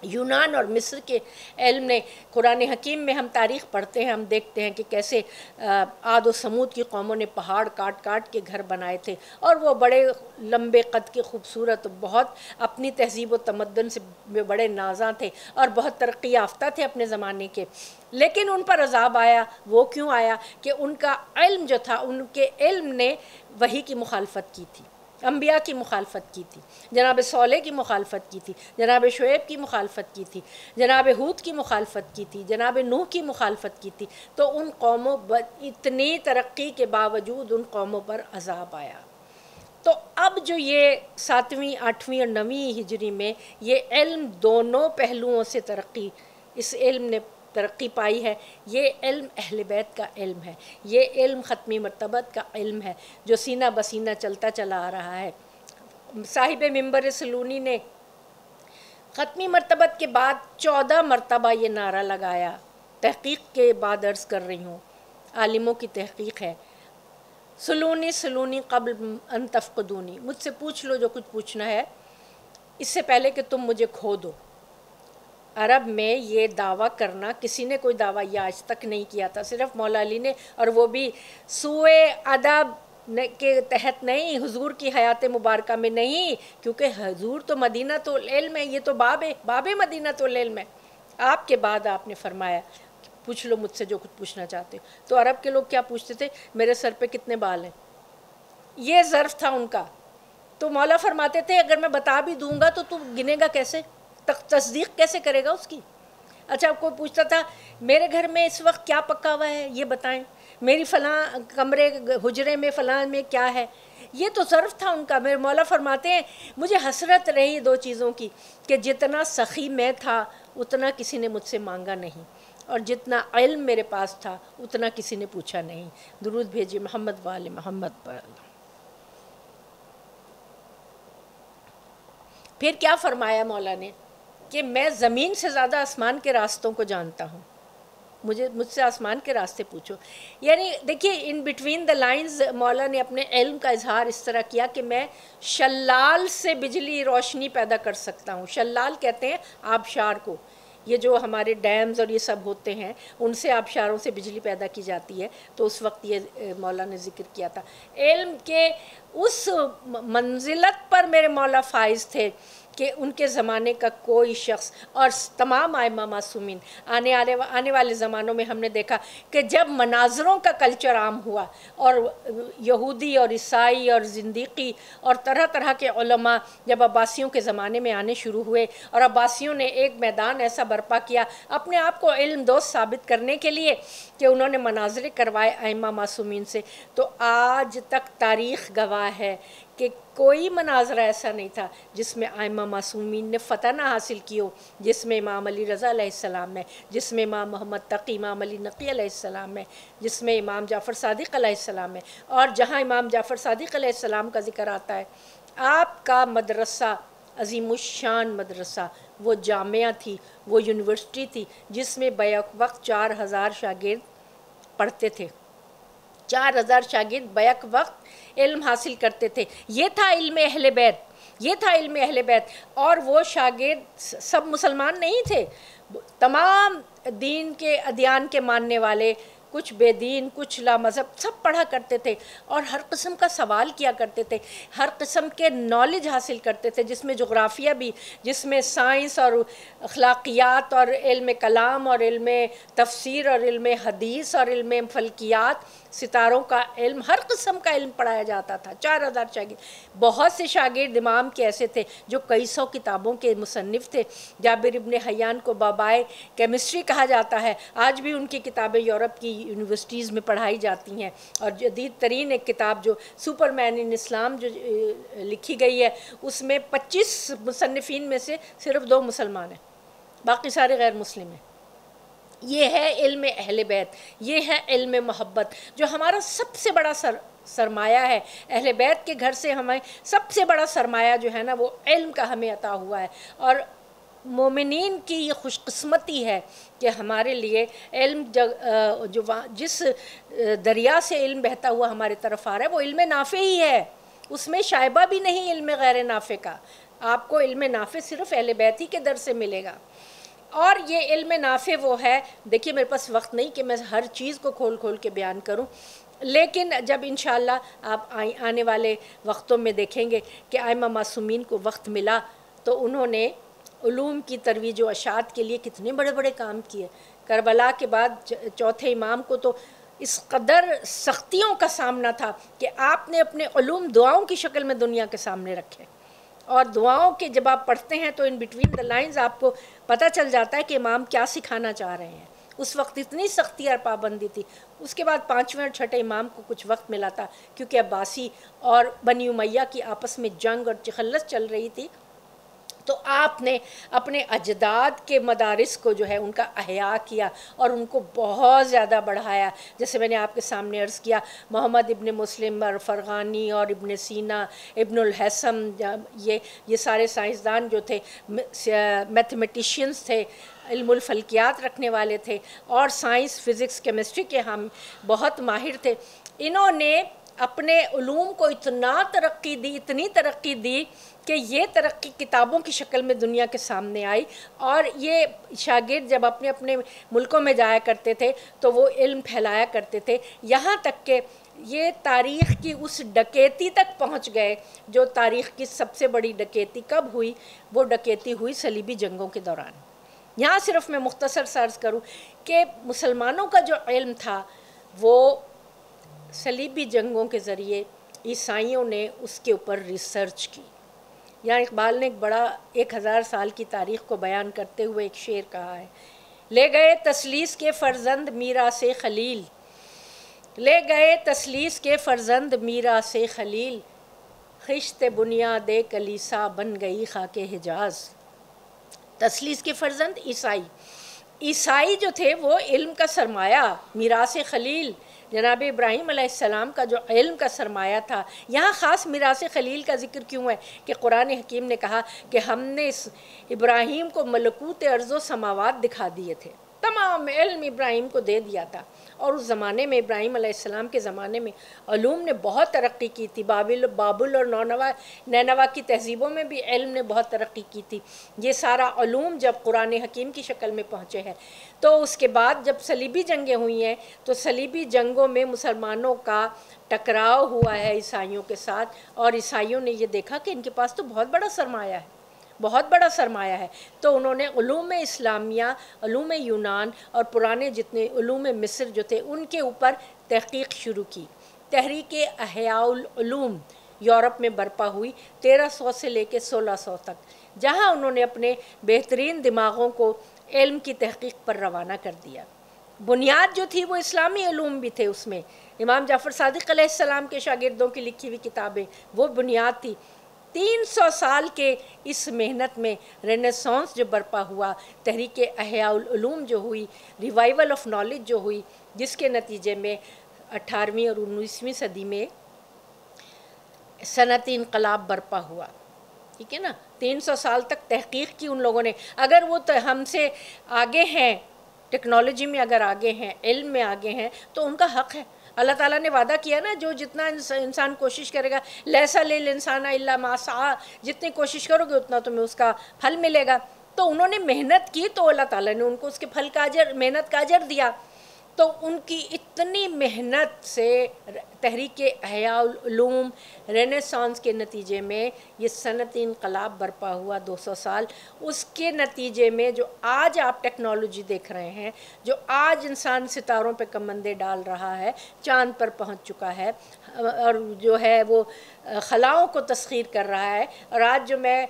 یونان اور مصر کے علم نے، قرآن حکیم میں ہم تاریخ پڑھتے ہیں، ہم دیکھتے ہیں کہ کیسے عاد و سمود کی قوموں نے پہاڑ کاٹ کاٹ کے گھر بنائے تھے، اور وہ بڑے لمبے قد کے خوبصورت، بہت اپنی تہذیب و تمدن سے بڑے نازاں تھے اور بہت ترقی یافتہ تھے اپنے زمانے کے، لیکن ان پر عذاب آیا۔ وہ کیوں آیا؟ کہ ان کا علم جو تھا، ان کے علم نے وحی کی مخالفت کی تھی، انبیاء کی مخالفت کی تھی، جناب صالح کی مخالفت کی تھی، جناب شعیب کی مخالفت کی تھی، جناب ہود کی مخالفت کی تھی، جناب نوح کی مخالفت کی تھی، تو ان قوموں اتنی ترقی کے باوجود ان قوموں پر عذاب آیا۔ تو اب جو یہ 7ویں 8ویں اور 9ویں ہجری میں یہ علم دونوں پہلوؤں سے ترقی، اس علم نے ترقی پائی ہے، یہ علم اہل بیت کا علم ہے، یہ علم ختمی مرتبت کا علم ہے جو سینہ بسینہ چلتا چلا آ رہا ہے۔ صاحب منبر سلونی نے ختمی مرتبت کے بعد 14 مرتبہ یہ نعرہ لگایا، تحقیق کے بعد عرض کر رہی ہوں، عالموں کی تحقیق ہے، سلونی سلونی قبل ان تفقدونی، مجھ سے پوچھ لو جو کچھ پوچھنا ہے اس سے پہلے کہ تم مجھے کھو دو۔ عرب میں یہ دعویٰ کرنا کسی نے کوئی دعویٰ یہ آج تک نہیں کیا تھا، صرف مولا علی نے، اور وہ بھی سوء ادب کے تحت نہیں، حضور کی حیات مبارکہ میں نہیں، کیونکہ حضور تو مدینہ تو العلم ہے، یہ تو باب مدینہ تو العلم ہے۔ آپ کے بعد آپ نے فرمایا پوچھ لو مجھ سے جو کچھ پوچھنا چاہتے ہو۔ تو عرب کے لوگ کیا پوچھتے تھے؟ میرے سر پہ کتنے بال ہیں، یہ ظرف تھا ان کا۔ تو مولا فرماتے تھے اگر میں بتا بھی دوں گا تو گنے گا کیسے، تصدیق کیسے کرے گا اس کی؟ اچھا کوئی پوچھتا تھا میرے گھر میں اس وقت کیا پکا ہوا ہے یہ بتائیں، میری فلاں کمرے حجرے میں فلاں میں کیا ہے، یہ تو ظرف تھا ان کا۔ میرے مولا فرماتے ہیں مجھے حسرت رہی 2 چیزوں کی، کہ جتنا سخی میں تھا اتنا کسی نے مجھ سے مانگا نہیں، اور جتنا علم میرے پاس تھا اتنا کسی نے پوچھا نہیں۔ درود بھیجیے محمد وآل محمد پر۔ پھر کیا فرمایا مولا نے کہ میں زمین سے زیادہ آسمان کے راستوں کو جانتا ہوں، مجھ سے آسمان کے راستے پوچھو۔ یعنی دیکھیے ان بٹوین دا لائنز مولا نے اپنے علم کا اظہار اس طرح کیا کہ میں شلال سے بجلی روشنی پیدا کر سکتا ہوں۔ شلال کہتے ہیں آبشار کو، یہ جو ہمارے ڈیمز اور یہ سب ہوتے ہیں ان سے آبشاروں سے بجلی پیدا کی جاتی ہے، تو اس وقت یہ مولا نے ذکر کیا تھا۔ علم کے اس منزلت پر میرے مولا فائز تھے کہ ان کے زمانے کا کوئی شخص اور تمام ائمہ معصومین آنے والے زمانوں میں ہم نے دیکھا کہ جب مناظروں کا کلچر عام ہوا اور یہودی اور عیسائی اور زندیقی اور طرح طرح کے علماء جب عباسیوں کے زمانے میں آنے شروع ہوئے اور عباسیوں نے ایک میدان ایسا برپا کیا اپنے آپ کو علم دوست ثابت کرنے کے لیے کہ انہوں نے مناظرے کروائے ائمہ معصومین سے، تو آج تک تاریخ گواہ ہے کہ کوئی مناظرہ ایسا نہیں تھا جس میں ائمہ معصومین نے فتح نہ حاصل کی ہو، جس میں امام علی رضا علیہ السلام ہے، جس میں امام محمد تقی امام علی نقی علیہ السلام ہے، جس میں امام جعفر صادق علیہ السلام ہے۔ اور جہاں امام جعفر صادق علیہ السلام کا ذکر آتا ہے، آپ کا مدرسہ عظیم الشان مدرسہ، وہ جامعہ تھی، وہ یونیورسٹی تھی جس میں بیک وقت 4000 شاگرد پڑھتے تھے، 4000 شاگرد بیک وقت علم حاصل کرتے تھے۔ یہ تھا علم اہل بیت، یہ تھا علم اہل بیت۔ اور وہ شاگرد سب مسلمان نہیں تھے، تمام دین کے ادیان کے ماننے والے، کچھ بے دین کچھ لا مذہب، سب پڑھا کرتے تھے اور ہر قسم کا سوال کیا کرتے تھے، ہر قسم کے نالج حاصل کرتے تھے، جس میں جغرافیہ بھی، جس میں سائنس اور اخلاقیات اور علم کلام اور علم تفسیر اور علم حدیث اور علم فلکیات، ستاروں کا علم، ہر قسم کا علم پڑھایا جاتا تھا۔ 4000 شاگرد، بہت سے شاگرد امام کے ایسے تھے جو کئی 100 کتابوں کے مصنف تھے۔ جابر ابن حیان کو بابائے کیمسٹری کہا جاتا ہے، آج بھی ان کی کتابیں یورپ کی یونیورسٹیز میں پڑھائی جاتی ہیں، اور جدید ترین ایک کتاب جو سپر مین ان اسلام جو لکھی گئی ہے اس میں 25 مصنفین میں سے صرف 2 مسلمان ہیں، باقی سارے غیر مسلم ہیں۔ یہ ہے علم اہل بیت، یہ ہے علم محبت جو ہمارا سب سے بڑا سرمایہ ہے۔ اہل بیت کے گھر سے ہمیں سب سے بڑا سرمایہ جو ہے نا وہ علم کا ہمیں عطا ہوا ہے، اور مومنین کی یہ خوش قسمتی ہے کہ ہمارے لیے علم جو جس دریا سے علم بہتا ہوا ہمارے طرف آ رہا ہے وہ علم نافع ہی ہے، اس میں شائبہ بھی نہیں علم غیر نافع کا۔ آپ کو علم نافع صرف اہل بیت ہی کے در سے ملے گا، اور یہ علم نافع وہ ہے، دیکھیے میرے پاس وقت نہیں کہ میں ہر چیز کو کھول کھول کے بیان کروں، لیکن جب انشاءاللہ آپ آنے والے وقتوں میں دیکھیں گے کہ ائمہ معصومین کو وقت ملا تو انہوں نے علوم کی ترویج و اشاعت کے لیے کتنے بڑے بڑے کام کیے۔ کربلا کے بعد چوتھے امام کو تو اس قدر سختیوں کا سامنا تھا کہ آپ نے اپنے علوم دعاؤں کی شکل میں دنیا کے سامنے رکھے، اور دعاؤں کے جب آپ پڑھتے ہیں تو ان بٹوین دا لائنز آپ کو پتہ چل جاتا ہے کہ امام کیا سکھانا چاہ رہے ہیں۔ اس وقت اتنی سختی اور پابندی تھی۔ اس کے بعد 5ویں اور 6ٹھے امام کو کچھ وقت ملا تھا، کیونکہ عباسی اور بنی امیہ کی آپس میں جنگ اور چخلس چل رہی تھی، تو آپ نے اپنے اجداد کے مدارس کو جو ہے ان کا احیاء کیا اور ان کو بہت زیادہ بڑھایا۔ جیسے میں نے آپ کے سامنے عرض کیا، محمد ابن مسلم اور فرغانی اور ابن سینا، ابن الحسم، یہ سارے سائنسدان جو تھے، میتھمیٹیشینز تھے، علم الفلکیات رکھنے والے تھے، اور سائنس، فزکس، کیمسٹری کے ہم بہت ماہر تھے۔ انہوں نے اپنے علوم کو اتنی ترقی دی کہ یہ ترقی کتابوں کی شکل میں دنیا کے سامنے آئی، اور یہ شاگرد جب اپنے اپنے ملکوں میں جایا کرتے تھے تو وہ علم پھیلایا کرتے تھے، یہاں تک کہ یہ تاریخ کی اس ڈکیتی تک پہنچ گئے جو تاریخ کی سب سے بڑی ڈکیتی کب ہوئی؟ وہ ڈکیتی ہوئی صلیبی جنگوں کے دوران۔ یہاں صرف میں مختصر سا عرض کروں کہ مسلمانوں کا جو علم تھا وہ صلیبی جنگوں کے ذریعے عیسائیوں نے اس کے اوپر ریسرچ کی۔ یہاں اقبال نے ایک بڑا 1000 سال کی تاریخ کو بیان کرتے ہوئے ایک شعر کہا ہے، لے گئے تثلیث کے فرزند میراث خلیل، لے گئے تثلیث کے فرزند میراث خلیل، خشت بنیاد کلیسا بن گئی خاک حجاز۔ تثلیث کے فرزند عیسائی جو تھے وہ علم کا سرمایہ، میراث خلیل، جناب ابراہیم علیہ السلام کا جو علم کا سرمایہ تھا۔ یہاں خاص میراث خلیل کا ذکر کیوں ہے کہ قرآن حکیم نے کہا کہ ہم نے ابراہیم کو ملکوت ارض و سماوات دکھا دیے تھے، تمام علم ابراہیم کو دے دیا تھا، اور اس زمانے میں ابراہیم علیہ السلام کے زمانے میں علوم نے بہت ترقی کی تھی۔ بابل اور نینوا کی تہذیبوں میں بھی علم نے بہت ترقی کی تھی۔ یہ سارا علوم جب قرآن حکیم کی شکل میں پہنچے ہیں، تو اس کے بعد جب صلیبی جنگیں ہوئی ہیں تو صلیبی جنگوں میں مسلمانوں کا ٹکراؤ ہوا ہے عیسائیوں کے ساتھ، اور عیسائیوں نے یہ دیکھا کہ ان کے پاس تو بہت بڑا سرمایہ ہے، بہت بڑا سرمایہ ہے، تو انہوں نے علوم اسلامیہ، علوم یونان اور پرانے جتنے علوم مصر جو تھے ان کے اوپر تحقیق شروع کی۔ تحریک احیاء العلوم یورپ میں برپا ہوئی 1300 سے لے کے 1600 تک، جہاں انہوں نے اپنے بہترین دماغوں کو علم کی تحقیق پر روانہ کر دیا۔ بنیاد جو تھی وہ اسلامی علوم بھی تھے، اس میں امام جعفر صادق علیہ السلام کے شاگردوں کی لکھی ہوئی کتابیں وہ بنیاد تھی۔ 300 سال کے اس محنت میں رینیسانس جو برپا ہوا، تحریک احیاء العلوم جو ہوئی، ریوائیول آف نالج جو ہوئی، جس کے نتیجے میں 18ویں اور 19ویں صدی میں صنعتی انقلاب برپا ہوا۔ ٹھیک ہے نا، 300 سال تک تحقیق کی ان لوگوں نے۔ اگر وہ ہم سے آگے ہیں، ٹیکنالوجی میں اگر آگے ہیں، علم میں آگے ہیں، تو ان کا حق ہے۔ اللہ تعالیٰ نے وعدہ کیا نا، جو جتنا انسان کوشش کرے گا، لیس للانسان الا ما سعی، جتنی کوشش کرو گے اتنا تمہیں اس کا پھل ملے گا۔ تو انہوں نے محنت کی تو اللہ تعالیٰ نے ان کو اس کے پھل کا اجر، محنت کا اجر دیا۔ تو ان کی اتنی محنت سے تحریک احیاء العلوم رینیسانس کے نتیجے میں یہ صنعتی انقلاب برپا ہوا 200 سال۔ اس کے نتیجے میں جو آج آپ ٹیکنالوجی دیکھ رہے ہیں، جو آج انسان ستاروں پہ کمندے ڈال رہا ہے، چاند پر پہنچ چکا ہے، اور جو ہے وہ خلاؤں کو تسخیر کر رہا ہے، اور آج جو میں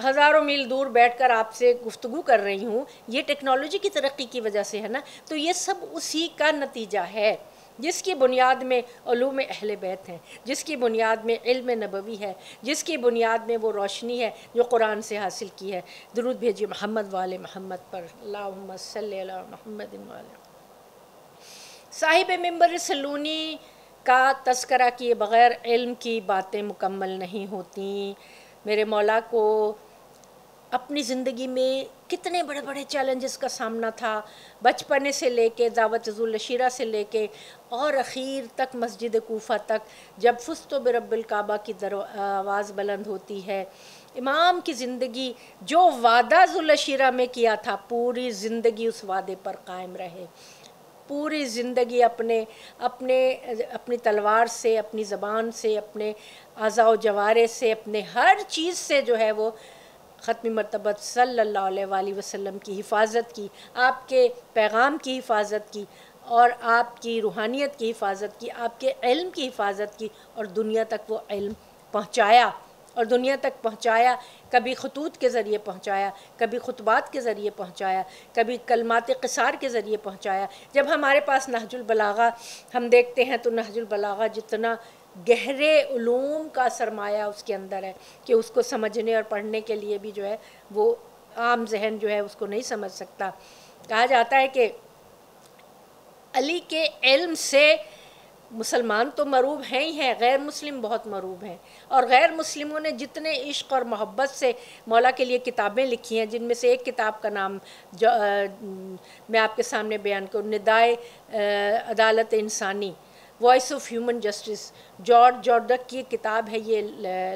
ہزاروں میل دور بیٹھ کر آپ سے گفتگو کر رہی ہوں، یہ ٹیکنالوجی کی ترقی کی وجہ سے ہے نا۔ تو یہ سب اسی کا نتیجہ ہے، جس کی بنیاد میں علوم اہل بیت ہیں، جس کی بنیاد میں علم نبوی ہے، جس کی بنیاد میں وہ روشنی ہے جو قرآن سے حاصل کی ہے۔ درود بھیجیے محمد وآل محمد پر، اللہم صلی علی محمد وآلہ۔ صاحب ممبر سلونی کا تذکرہ کیے بغیر علم کی باتیں مکمل نہیں ہوتیں۔ میرے مولا کو اپنی زندگی میں کتنے بڑے بڑے چیلنجز کا سامنا تھا، بچپنے سے لے کے دعوت ذوالعشیرہ سے لے کے اور اخیر تک مسجد کوفہ تک، جب فزت برب الکعبہ کی آواز بلند ہوتی ہے۔ امام کی زندگی جو وعدہ ذوالعشیرہ میں کیا تھا، پوری زندگی اس وعدے پر قائم رہے، پوری زندگی اپنی تلوار سے، اپنی زبان سے، اپنے اعضاء و جوارح سے، اپنے ہر چیز سے جو ہے وہ ختم مرتبت صلی اللہ علیہ وآلہ وسلم کی حفاظت کی، آپ کے پیغام کی حفاظت کی، اور آپ کی روحانیت کی حفاظت کی، آپ کے علم کی حفاظت کی، اور دنیا تک وہ علم پہنچایا، اور دنیا تک پہنچایا، کبھی خطوط کے ذریعے پہنچایا، کبھی خطبات کے ذریعے پہنچایا، کبھی کلمات قصار کے ذریعے پہنچایا۔ جب ہمارے پاس نہج البلاغہ ہم دیکھتے ہیں تو نہج البلاغہ جتنا گہرے علوم کا سرمایہ اس کے اندر ہے کہ اس کو سمجھنے اور پڑھنے کے لیے بھی جو ہے وہ عام ذہن جو ہے اس کو نہیں سمجھ سکتا۔ کہا جاتا ہے کہ علی کے علم سے مسلمان تو مروب ہیں ہی ہیں، غیر مسلم بہت مروب ہیں، اور غیر مسلموں نے جتنے عشق اور محبت سے مولا کے لیے کتابیں لکھی ہیں، جن میں سے ایک کتاب کا نام جو میں آپ کے سامنے بیان کروں، ندائے عدالت انسانی، voice of human justice, George Jordac کی کتاب ہے، یہ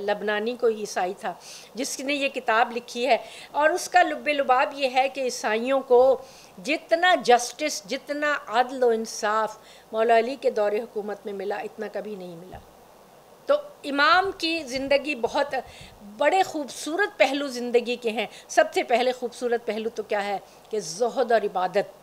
لبنانی کوئی عیسائی تھا جس نے یہ کتاب لکھی ہے، اور اس کا لب لباب یہ ہے کہ عیسائیوں کو جتنا جسٹس، جتنا عدل و انصاف مولا علی کے دور حکومت میں ملا، اتنا کبھی نہیں ملا۔ تو امام کی زندگی بہت بڑے خوبصورت پہلو زندگی کے ہیں۔ سب سے پہلے خوبصورت پہلو تو کیا ہے کہ زہد اور عبادت،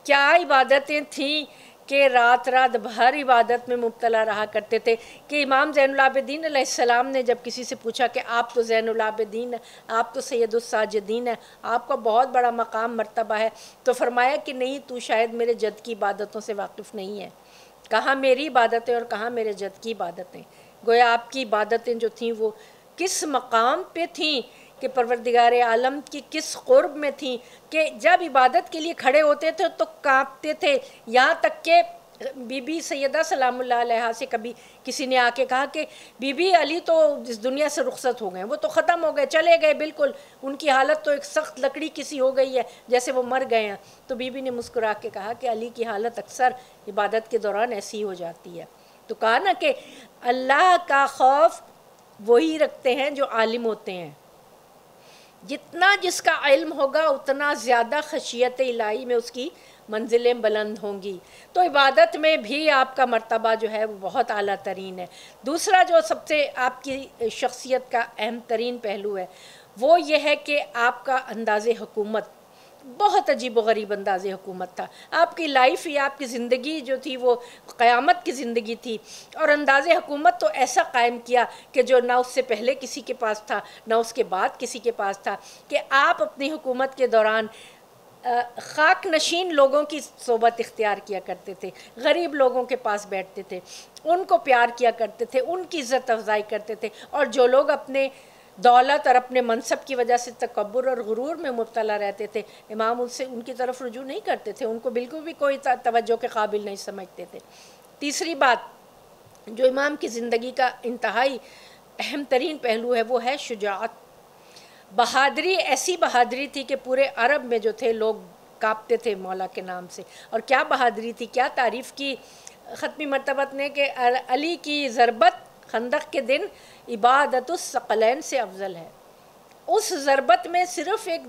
کیا عبادتیں تھیں کہ رات رات بھر عبادت میں مبتلا رہا کرتے تھے، کہ امام زین العابدین علیہ السلام نے جب کسی سے پوچھا کہ آپ تو زین العابدین ہیں، آپ تو سید الساجدین ہیں، آپ کا بہت بڑا مقام مرتبہ ہے، تو فرمایا کہ نہیں، تو شاید میرے جد کی عبادتوں سے واقف نہیں ہے۔ کہاں میری عبادتیں اور کہاں میرے جد کی عبادتیں؟ گویا آپ کی عبادتیں جو تھیں وہ کس مقام پہ تھیں کہ پروردگار عالم کی کس قرب میں تھیں کہ جب عبادت کے لیے کھڑے ہوتے تھے تو کانپتے تھے، یہاں تک کہ بی بی سیدہ سلام اللہ علیہا سے کبھی کسی نے آ کے کہا کہ بی بی علی تو اس دنیا سے رخصت ہو گئے، وہ تو ختم ہو گئے، چلے گئے بالکل، ان کی حالت تو ایک سخت لکڑی کسی ہو گئی ہے، جیسے وہ مر گئے ہیں۔ تو بی بی نے مسکرا کے کہا کہ علی کی حالت اکثر عبادت کے دوران ایسی ہو جاتی ہے۔ تو کہا نا کہ اللہ کا خوف وہی رکھتے ہیں جو عالم ہوتے ہیں، جتنا جس کا علم ہوگا اتنا زیادہ خشیت الہی میں اس کی منزلیں بلند ہوں گی۔ تو عبادت میں بھی آپ کا مرتبہ جو ہے وہ بہت اعلیٰ ترین ہے۔ دوسرا جو سب سے آپ کی شخصیت کا اہم ترین پہلو ہے وہ یہ ہے کہ آپ کا انداز حکومت بہت عجیب و غریب انداز حکومت تھا۔ آپ کی لائف یا آپ کی زندگی جو تھی وہ قیامت کی زندگی تھی، اور انداز حکومت تو ایسا قائم کیا کہ جو نہ اس سے پہلے کسی کے پاس تھا نہ اس کے بعد کسی کے پاس تھا، کہ آپ اپنی حکومت کے دوران خاک نشین لوگوں کی صحبت اختیار کیا کرتے تھے، غریب لوگوں کے پاس بیٹھتے تھے، ان کو پیار کیا کرتے تھے، ان کی عزت افزائی کرتے تھے، اور جو لوگ اپنے دولت اور اپنے منصب کی وجہ سے تکبر اور غرور میں مبتلا رہتے تھے، امام ان کی طرف رجوع نہیں کرتے تھے، ان کو بالکل بھی کوئی توجہ کے قابل نہیں سمجھتے تھے۔ تیسری بات جو امام کی زندگی کا انتہائی اہم ترین پہلو ہے وہ ہے شجاعت، بہادری، ایسی بہادری تھی کہ پورے عرب میں جو تھے لوگ کانپتے تھے مولا کے نام سے۔ اور کیا بہادری تھی، کیا تعریف کی ختمی مرتبت نے کہ علی کی ضربت خندق کے دن عبادت الثقلین سے افضل ہے۔ اس ضربت میں صرف ایک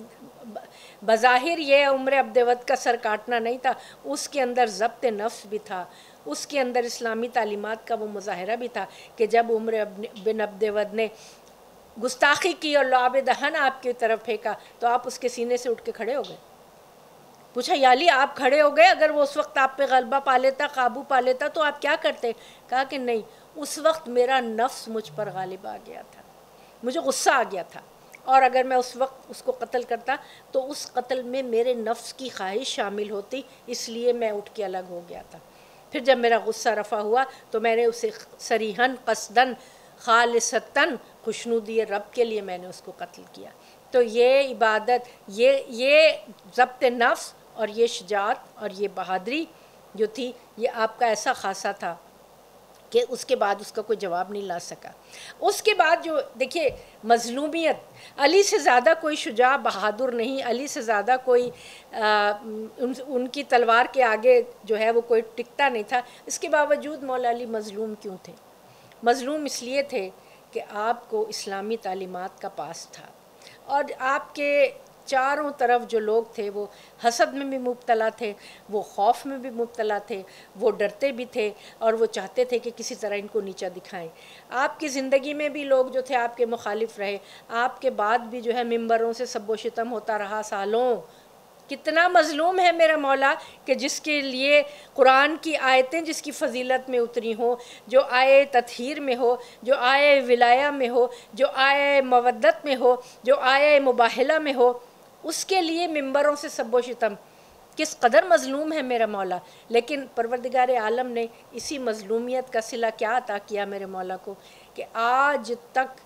بظاہر یہ عمر عبدود کا سر کاٹنا نہیں تھا، اس کے اندر ضبط نفس بھی تھا، اس کے اندر اسلامی تعلیمات کا وہ مظاہرہ بھی تھا کہ جب عمر بن عبدود نے گستاخی کی اور لعاب دہن آپ کی طرف پھینکا تو آپ اس کے سینے سے اٹھ کے کھڑے ہو گئے۔ پوچھا یا علی آپ کھڑے ہو گئے، اگر وہ اس وقت آپ پہ غلبہ پا لیتا، قابو پا لیتا تو آپ کیا کرتے؟ کہا کہ نہیں، اس وقت میرا نفس مجھ پر غالب آ گیا تھا، مجھے غصہ آ گیا تھا، اور اگر میں اس وقت اس کو قتل کرتا تو اس قتل میں میرے نفس کی خواہش شامل ہوتی، اس لیے میں اٹھ کے الگ ہو گیا تھا۔ پھر جب میرا غصہ رفع ہوا تو میں نے اسے صریحاً قصداً خالصتاً خوشنودی رب کے لیے میں نے اس کو قتل کیا۔ تو یہ عبادت، یہ ضبط نفس اور یہ شجاعت اور یہ بہادری جو تھی یہ آپ کا ایسا خاصا تھا کہ اس کے بعد اس کا کوئی جواب نہیں لا سکا۔ اس کے بعد جو دیکھیے مظلومیت، علی سے زیادہ کوئی شجاع بہادر نہیں، علی سے زیادہ کوئی ان کی تلوار کے آگے جو ہے وہ کوئی ٹکتا نہیں تھا، اس کے باوجود مولا علی مظلوم کیوں تھے؟ مظلوم اس لیے تھے کہ آپ کو اسلامی تعلیمات کا پاس تھا، اور آپ کے چاروں طرف جو لوگ تھے وہ حسد میں بھی مبتلا تھے، وہ خوف میں بھی مبتلا تھے، وہ ڈرتے بھی تھے، اور وہ چاہتے تھے کہ کسی طرح ان کو نیچا دکھائیں۔ آپ کی زندگی میں بھی لوگ جو تھے آپ کے مخالف رہے، آپ کے بعد بھی جو ہے ممبروں سے سب و شتم ہوتا رہا سالوں، کتنا مظلوم ہے میرا مولا کہ جس کے لیے قرآن کی آیتیں جس کی فضیلت میں اتری ہوں، جو آیے تطہیر میں ہو، جو آیے ولایہ میں ہو، جو آیے مودت میں ہو، جو آیے مباہلہ میں ہو، اس کے لیے ممبروں سے سب و شتم. کس قدر مظلوم ہے میرا مولا. لیکن پروردگار عالم نے اسی مظلومیت کا صلہ کیا عطا کیا میرے مولا کو کہ آج تک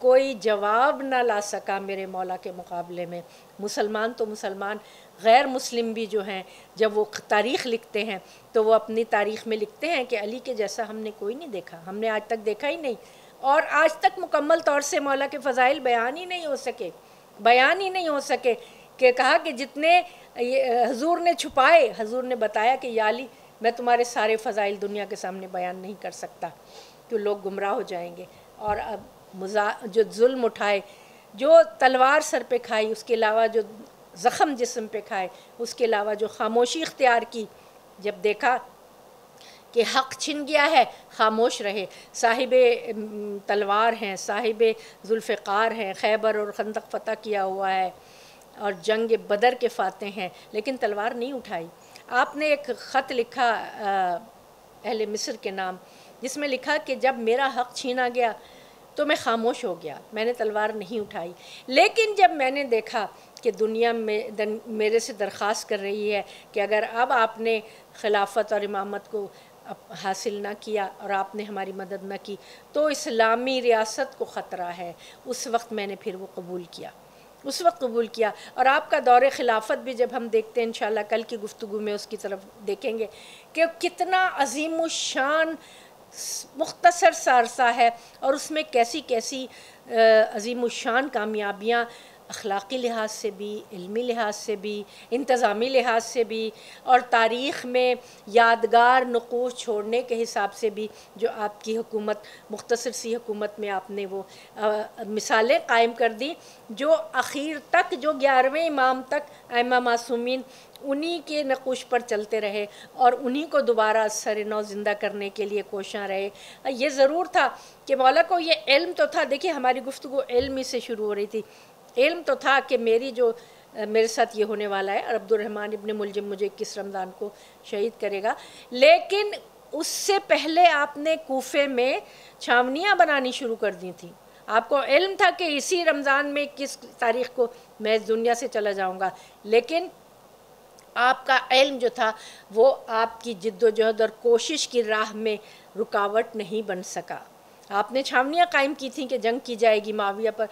کوئی جواب نہ لا سکا میرے مولا کے مقابلے میں. مسلمان تو مسلمان، غیر مسلم بھی جو ہیں جب وہ تاریخ لکھتے ہیں تو وہ اپنی تاریخ میں لکھتے ہیں کہ علی کے جیسا ہم نے کوئی نہیں دیکھا، ہم نے آج تک دیکھا ہی نہیں. اور آج تک مکمل طور سے مولا کے فضائل بیان ہی نہیں ہو سکے کہ کہا کہ جتنے حضور نے چھپائے، حضور نے بتایا کہ یا علی میں تمہارے سارے فضائل دنیا کے سامنے بیان نہیں کر سکتا کہ لوگ گمراہ ہو جائیں گے. اور اب جو ظلم اٹھائے، جو تلوار سر پہ کھائی، اس کے علاوہ جو زخم جسم پہ کھائے، اس کے علاوہ جو خاموشی اختیار کی، جب دیکھا کہ حق چھن گیا ہے خاموش رہے. صاحب تلوار ہیں، صاحب ذوالفقار ہیں، خیبر اور خندق فتح کیا ہوا ہے اور جنگ بدر کے فاتح ہیں، لیکن تلوار نہیں اٹھائی. آپ نے ایک خط لکھا اہل مصر کے نام، جس میں لکھا کہ جب میرا حق چھینا گیا تو میں خاموش ہو گیا، میں نے تلوار نہیں اٹھائی. لیکن جب میں نے دیکھا کہ دنیا میں میرے سے درخواست کر رہی ہے کہ اگر اب آپ نے خلافت اور امامت کو حاصل نہ کیا اور آپ نے ہماری مدد نہ کی تو اسلامی ریاست کو خطرہ ہے، اس وقت میں نے پھر وہ قبول کیا. اور آپ کا دور خلافت بھی جب ہم دیکھتے ہیں انشاءاللہ کل کی گفتگو میں اس کی طرف دیکھیں گے کہ کتنا عظیم الشان مختصر سا عرصہ ہے اور اس میں کیسی عظیم الشان کامیابیاں اخلاقی لحاظ سے بھی، علمی لحاظ سے بھی، انتظامی لحاظ سے بھی اور تاریخ میں یادگار نقوش چھوڑنے کے حساب سے بھی جو آپ کی حکومت، مختصر سی حکومت میں آپ نے وہ مثالیں قائم کر دی جو اخیر تک، جو 11ویں امام تک ائمہ معصومین انہی کے نقوش پر چلتے رہے اور انہی کو دوبارہ سر نو زندہ کرنے کے لیے کوشاں رہے. یہ ضرور تھا کہ مولا کو یہ علم تو تھا. دیکھیے ہماری گفتگو علم ہی سے شروع ہو رہی تھی. علم تو تھا کہ میرے ساتھ یہ ہونے والا ہے اور عبد الرحمن ابن ملجم مجھے 21 رمضان کو شہید کرے گا. لیکن اس سے پہلے آپ نے کوفے میں چھاونیاں بنانی شروع کر دی تھیں. آپ کو علم تھا کہ اسی رمضان میں 21 تاریخ کو میں اس دنیا سے چلا جاؤں گا، لیکن آپ کا علم جو تھا وہ آپ کی جد و جہد اور کوشش کی راہ میں رکاوٹ نہیں بن سکا. آپ نے چھاونیاں قائم کی تھیں کہ جنگ کی جائے گی معاویہ پر.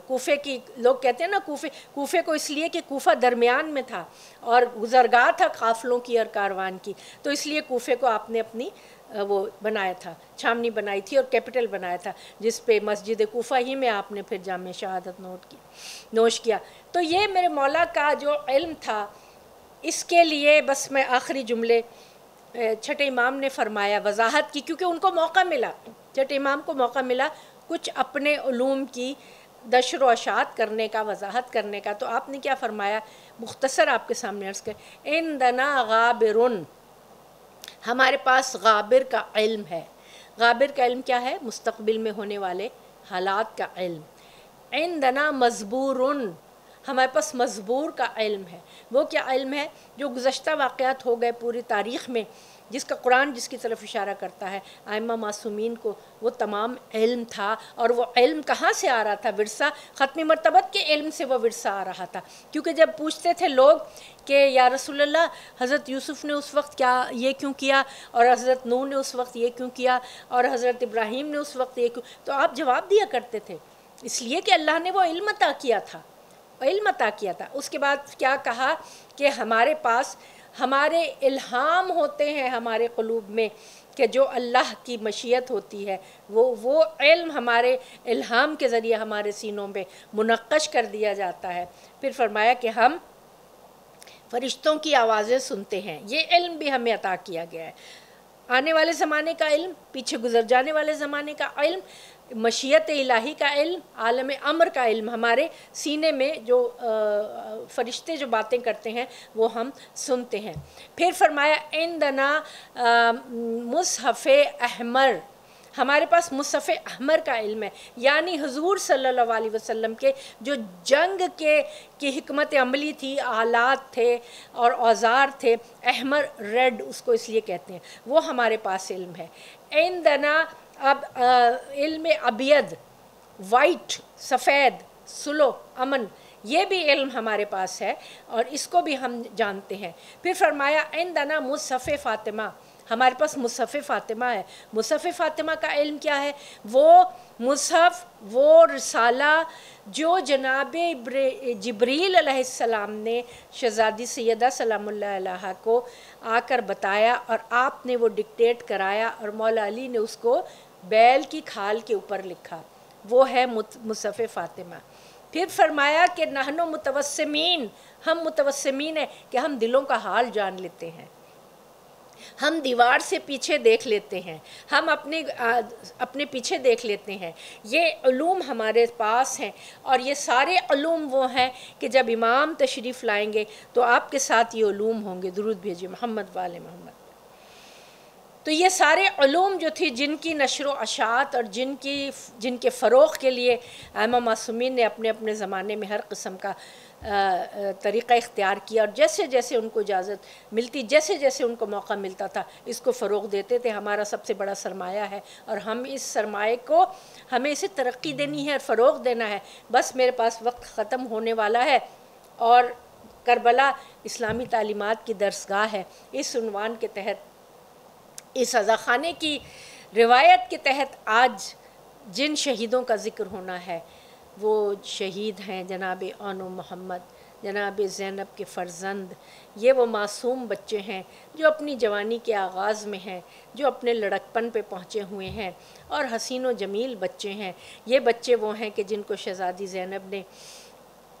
کوفے کی لوگ کہتے ہیں نا کوفے کو اس لیے کہ کوفہ درمیان میں تھا اور گزرگاہ تھا قافلوں کی اور کاروان کی، تو اس لیے کوفے کو آپ نے اپنی وہ بنایا تھا، چھاونی بنائی تھی اور کیپٹل بنایا تھا، جس پہ مسجد کوفہ ہی میں آپ نے پھر جامع شہادت نوش کیا. تو یہ میرے مولا کا جو علم تھا، اس کے لیے بس میں آخری جملے چھٹے امام نے فرمایا وضاحت کی، کیونکہ ان کو موقع ملا، چھٹے امام کو موقع ملا کچھ اپنے علوم کی نشر و اشاعت کرنے کا، وضاحت کرنے کا. تو آپ نے کیا فرمایا، مختصر آپ کے سامنے عرض کر، عندنا غابرن، ہمارے پاس غابر کا علم ہے. غابر کا علم کیا ہے؟ مستقبل میں ہونے والے حالات کا علم. عندنا مزبورن، ہمارے پاس مزبور کا علم ہے. وہ کیا علم ہے؟ جو گزشتہ واقعات ہو گئے پوری تاریخ میں، جس کا قرآن جس کی طرف اشارہ کرتا ہے، ائمہ معصومین کو وہ تمام علم تھا. اور وہ علم کہاں سے آ رہا تھا؟ ورثہ ختم مرتبت کے علم سے وہ ورثہ آ رہا تھا. کیونکہ جب پوچھتے تھے لوگ کہ یا رسول اللہ حضرت یوسف نے اس وقت یہ کیوں کیا، اور حضرت نوح نے اس وقت یہ کیوں کیا، اور حضرت ابراہیم نے اس وقت یہ کیوں، تو آپ جواب دیا کرتے تھے اس لیے کہ اللہ نے وہ علم عطا کیا تھا. اس کے بعد کیا کہا کہ ہمارے پاس ہمارے الہام ہوتے ہیں ہمارے قلوب میں، کہ جو اللہ کی مشیت ہوتی ہے وہ علم ہمارے الہام کے ذریعے ہمارے سینوں میں منقش کر دیا جاتا ہے. پھر فرمایا کہ ہم فرشتوں کی آوازیں سنتے ہیں، یہ علم بھی ہمیں عطا کیا گیا ہے. آنے والے زمانے کا علم، پیچھے گزر جانے والے زمانے کا علم، مشیت الہی کا علم، عالم امر کا علم، ہمارے سینے میں جو فرشتے جو باتیں کرتے ہیں وہ ہم سنتے ہیں. پھر فرمایا عندنا مصحف احمر، ہمارے پاس مصحف احمر کا علم ہے، یعنی حضور صلی اللہ علیہ وسلم کے جو جنگ کی حکمت عملی تھی، آلات تھے اور اوزار تھے، احمر ریڈ اس کو اس لیے کہتے ہیں، وہ ہمارے پاس علم ہے۔ عندنا اب علم ابید، وائٹ، سفید، سلو، امن، یہ بھی علم ہمارے پاس ہے اور اس کو بھی ہم جانتے ہیں۔ پھر فرمایا عندنا مصحف فاطمہ، ہمارے پاس مصحف فاطمہ ہے۔ مصحف فاطمہ کا علم کیا ہے؟ وہ مصحف، وہ رسالہ جو جناب جبریل علیہ السلام نے شہزادی سیدہ سلام اللہ علیہا کو آ کر بتایا اور آپ نے وہ ڈکٹیٹ کرایا اور مولا علی نے اس کو بیل کی کھال کے اوپر لکھا، وہ ہے مصحف فاطمہ۔ پھر فرمایا کہ نحن متوسمین، ہم متوسمین ہیں کہ ہم دلوں کا حال جان لیتے ہیں، ہم دیوار سے پیچھے دیکھ لیتے ہیں، ہم اپنے پیچھے دیکھ لیتے ہیں۔ یہ علوم ہمارے پاس ہیں اور یہ سارے علوم وہ ہیں کہ جب امام تشریف لائیں گے تو آپ کے ساتھ یہ علوم ہوں گے۔ درود بھیجیے محمد وآل محمد۔ تو یہ سارے علوم جو تھی، جن کی نشر و اشاعت اور جن کے فروغ کے لیے ائمہ معصومین نے اپنے اپنے زمانے میں ہر قسم کا طریقہ اختیار کیا، اور جیسے جیسے ان کو اجازت ملتی، جیسے جیسے ان کو موقع ملتا تھا، اس کو فروغ دیتے تھے۔ ہمارا سب سے بڑا سرمایہ ہے اور ہم اس سرمایے کو، ہمیں اسے ترقی دینی ہے اور فروغ دینا ہے۔ بس میرے پاس وقت ختم ہونے والا ہے اور کربلا اسلامی تعلیمات کی درسگاہ ہے، اس عنوان کے تحت، اس عزا خانے کی روایت کے تحت آج جن شہیدوں کا ذکر ہونا ہے وہ شہید ہیں جناب آنو محمد، جناب زینب کے فرزند۔ یہ وہ معصوم بچے ہیں جو اپنی جوانی کے آغاز میں ہیں، جو اپنے لڑکپن پہ پہنچے ہوئے ہیں اور حسین و جمیل بچے ہیں۔ یہ بچے وہ ہیں کہ جن کو شہزادی زینب نے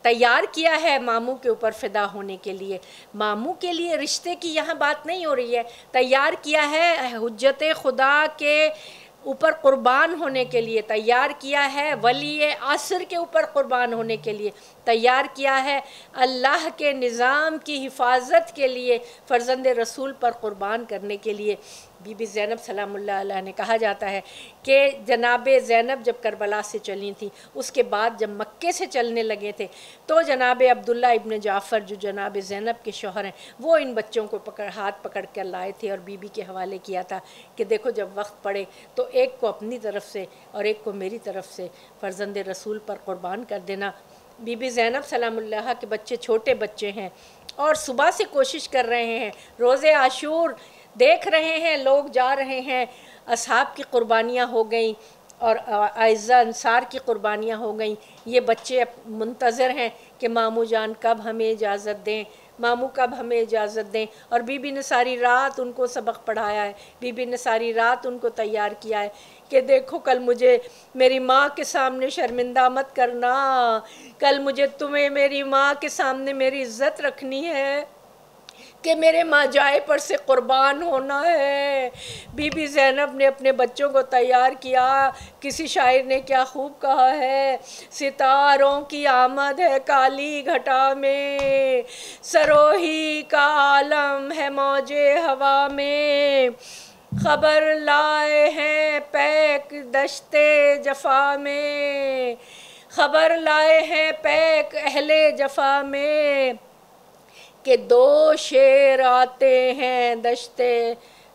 تیار کیا ہے ماموں کے اوپر فدا ہونے کے لیے۔ ماموں کے لیے رشتے کی یہاں بات نہیں ہو رہی ہے، تیار کیا ہے حجت خدا کے اوپر قربان ہونے کے لیے، تیار کیا ہے ولی عصر کے اوپر قربان ہونے کے لیے، تیار کیا ہے اللہ کے نظام کی حفاظت کے لیے، فرزند رسول پر قربان کرنے کے لیے۔ بی بی زینب سلام اللہ علیہ نے کہا جاتا ہے کہ جناب زینب جب کربلا سے چلی تھیں، اس کے بعد جب مکے سے چلنے لگے تھے تو جناب عبداللہ ابن جعفر جو جناب زینب کے شوہر ہیں، وہ ان بچوں کو ہاتھ پکڑ کر لائے تھے اور بی بی کے حوالے کیا تھا کہ دیکھو جب وقت پڑے تو ایک کو اپنی طرف سے اور ایک کو میری طرف سے فرزند رسول پر قربان کر دینا۔ بی بی زینب سلام اللہ کے بچے چھوٹے بچے ہیں اور صبح سے کوشش کر رہے ہیں، روز عاشور دیکھ رہے ہیں، لوگ جا رہے ہیں، اصحاب کی قربانیاں ہو گئیں اور اعزہ انصار کی قربانیاں ہو گئیں۔ یہ بچے منتظر ہیں کہ ماموں جان کب ہمیں اجازت دیں، ماموں کب ہمیں اجازت دیں، اور بی بی نے ساری رات ان کو سبق پڑھایا ہے، بی بی نے ساری رات ان کو تیار کیا ہے کہ دیکھو کل مجھے میری ماں کے سامنے شرمندہ مت کرنا، کل مجھے تمہیں میری ماں کے سامنے میری عزت رکھنی ہے کہ میرے ماں جائے پر سے قربان ہونا ہے۔ بی بی زینب نے اپنے بچوں کو تیار کیا۔ کسی شاعر نے کیا خوب کہا ہے، ستاروں کی آمد ہے کالی گھٹا میں، سروہی کا عالم ہے موج ہوا میں، خبر لائے ہیں پیک دشت جفا میں، خبر لائے ہیں پیک اہل جفا میں کہ دو شیر آتے ہیں دشت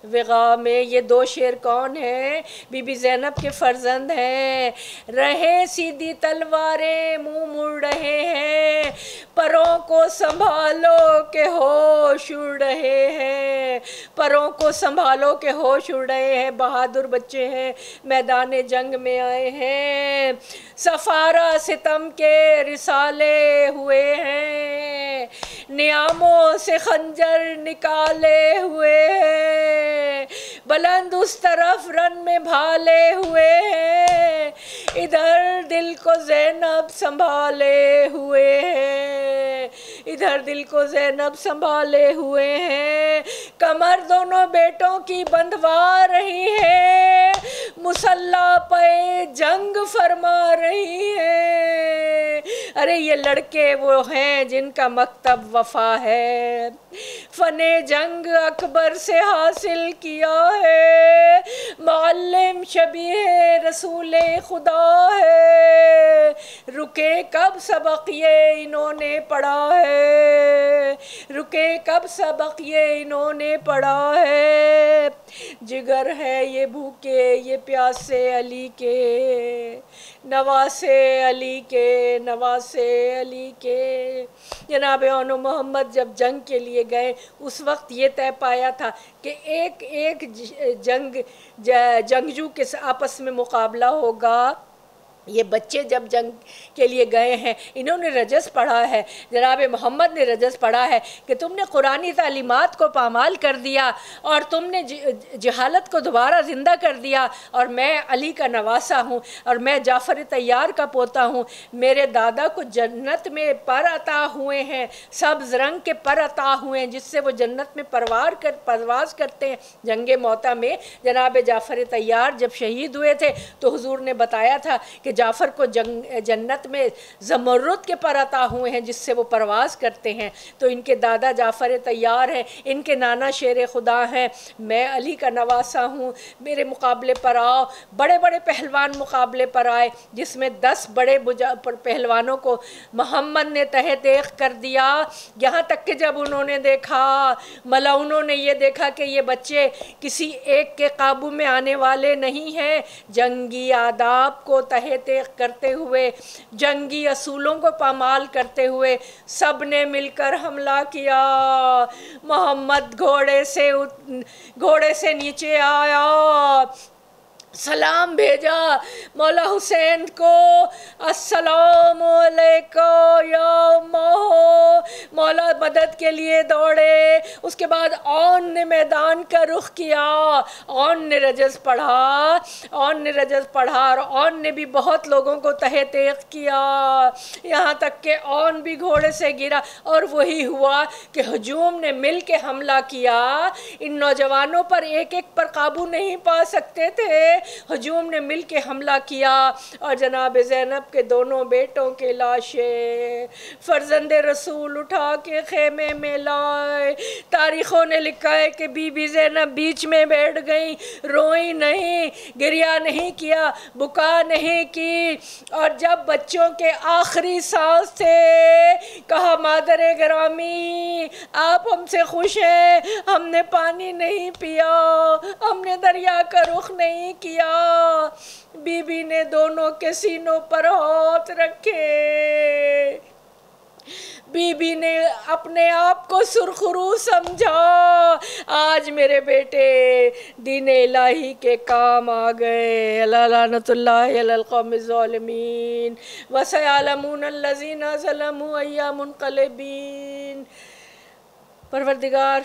وغا میں۔ یہ دو شیر کون ہیں؟ بی بی زینب کے فرزند ہیں۔ رہیں سیدھی تلواریں منہ مڑ رہے ہیں، پروں کو سنبھالو کہ ہوش اڑ رہے ہیں، پروں کو سنبھالو کہ ہوش اڑ رہے ہیں۔ بہادر بچے ہیں، میدان جنگ میں آئے ہیں، سفارہ ستم کے رسالے ہوئے ہیں، نیاموں سے خنجر نکالے ہوئے ہیں، بلند اس طرف رن میں بھالے ہوئے ہیں، ادھر دل کو زینب سنبھالے ہوئے ہیں، ادھر دل کو زینب سنبھالے ہوئے ہیں، کمر دونوں بیٹوں کی بندھوا رہی ہے، مسلح پہ جنگ فرما رہی ہیں۔ ارے یہ لڑکے وہ ہیں جن کا مکتب وفا ہے، فن جنگ اکبر سے حاصل کیا ہے، معلم شبیہ رسول خدا ہے، رکے کب سبق یہ انہوں نے پڑھا ہے، رکے کب سبق یہ انہوں نے پڑھا ہے، جگر ہے یہ بھوکے یہ پیاسے علی کے، نواسے علی کے، نواسے علی کے۔ جناب اون محمد جب جنگ کے لیے گئے اس وقت یہ طے پایا تھا کہ ایک ایک جنگجو کے آپس میں مقابلہ ہوگا۔ یہ بچے جب جنگ کے لیے گئے ہیں انہوں نے رجز پڑھا ہے، جناب محمد نے رجز پڑھا ہے کہ تم نے قرآنی تعلیمات کو پامال کر دیا اور تم نے جہالت کو دوبارہ زندہ کر دیا، اور میں علی کا نواسا ہوں اور میں جعفر طیار کا پوتا ہوں، میرے دادا کو جنت میں پر عطا ہوئے ہیں، سبز رنگ کے پر عطا ہوئے ہیں جس سے وہ جنت میں پرواز کرتے ہیں۔ جنگ موتا میں جناب جعفر طیار جب شہید ہوئے تھے تو حضور نے بتایا تھا کہ جعفر کو جنت میں زمرد کے پر عطا ہوئے ہیں جس سے وہ پرواز کرتے ہیں، تو ان کے دادا جعفر طیار ہیں، ان کے نانا شیر خدا ہیں، میں علی کا نواسا ہوں، میرے مقابلے پر آؤ۔ بڑے بڑے پہلوان مقابلے پر آئے جس میں 10 بڑے پہلوانوں کو محمد نے تہہ تیغ کر دیا، یہاں تک کہ جب انہوں نے دیکھا، ملعونوں نے یہ دیکھا کہ یہ بچے کسی ایک کے قابو میں آنے والے نہیں ہیں، جنگی آداب کو تہہ تیغ کرتے ہوئے، جنگی اصولوں کو پامال کرتے ہوئے سب نے مل کر حملہ کیا۔ محمد گھوڑے سے نیچے آیا، سلام بھیجا مولا حسین کو، السلام علیکم یا مولا مدد کے لیے دوڑے۔ اس کے بعد اون نے میدان کا رخ کیا، اون نے رجز پڑھا اور اون نے بھی بہت لوگوں کو تہہ تیغ کیا، یہاں تک کہ اون بھی گھوڑے سے گرا، اور وہی ہوا کہ ہجوم نے مل کے حملہ کیا۔ ان نوجوانوں پر ایک ایک پر قابو نہیں پا سکتے تھے، ہجوم نے مل کے حملہ کیا، اور جناب زینب کے دونوں بیٹوں کے لاشیں فرزند رسول اٹھا کے خیمے میں لائے۔ تاریخوں نے لکھا ہے کہ بی بی زینب بیچ میں بیٹھ گئیں، روئی نہیں، گریہ نہیں کیا، بکا نہیں کی، اور جب بچوں کے آخری سانس تھے کہا مادر گرامی آپ ہم سے خوش ہیں، ہم نے پانی نہیں پیا، ہم نے دریا کا رخ نہیں کیا۔ بی بی نے دونوں کے سینوں پر ہاتھ رکھے، بی بی نے اپنے آپ کو سرخرو سمجھا، آج میرے بیٹے دین الہی کے کام آ گئے۔ لعنت اللہ علی القوم الظالمین وسیعلمون الذین ظلموا ای منقلبین۔ پروردگار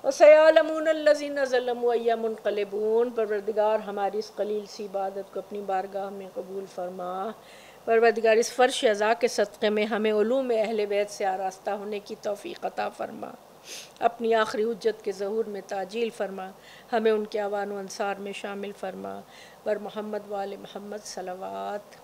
وَسَيَعْلَمُونَ الَّذِينَ ظَلَمُوا أَيَّ مُنْقَلِبُونَ، پروردگار ہماری اس قلیل سی عبادت کو اپنی بارگاہ میں قبول فرما۔ پروردگار اس فرش عزا کے صدقے میں ہمیں علوم اہل بیت سے آراستہ ہونے کی توفیق عطا فرما، اپنی آخری حجت کے ظہور میں تعجیل فرما، ہمیں ان کے اعوان و انصار میں شامل فرما۔ بر محمد وآل محمد صلوات۔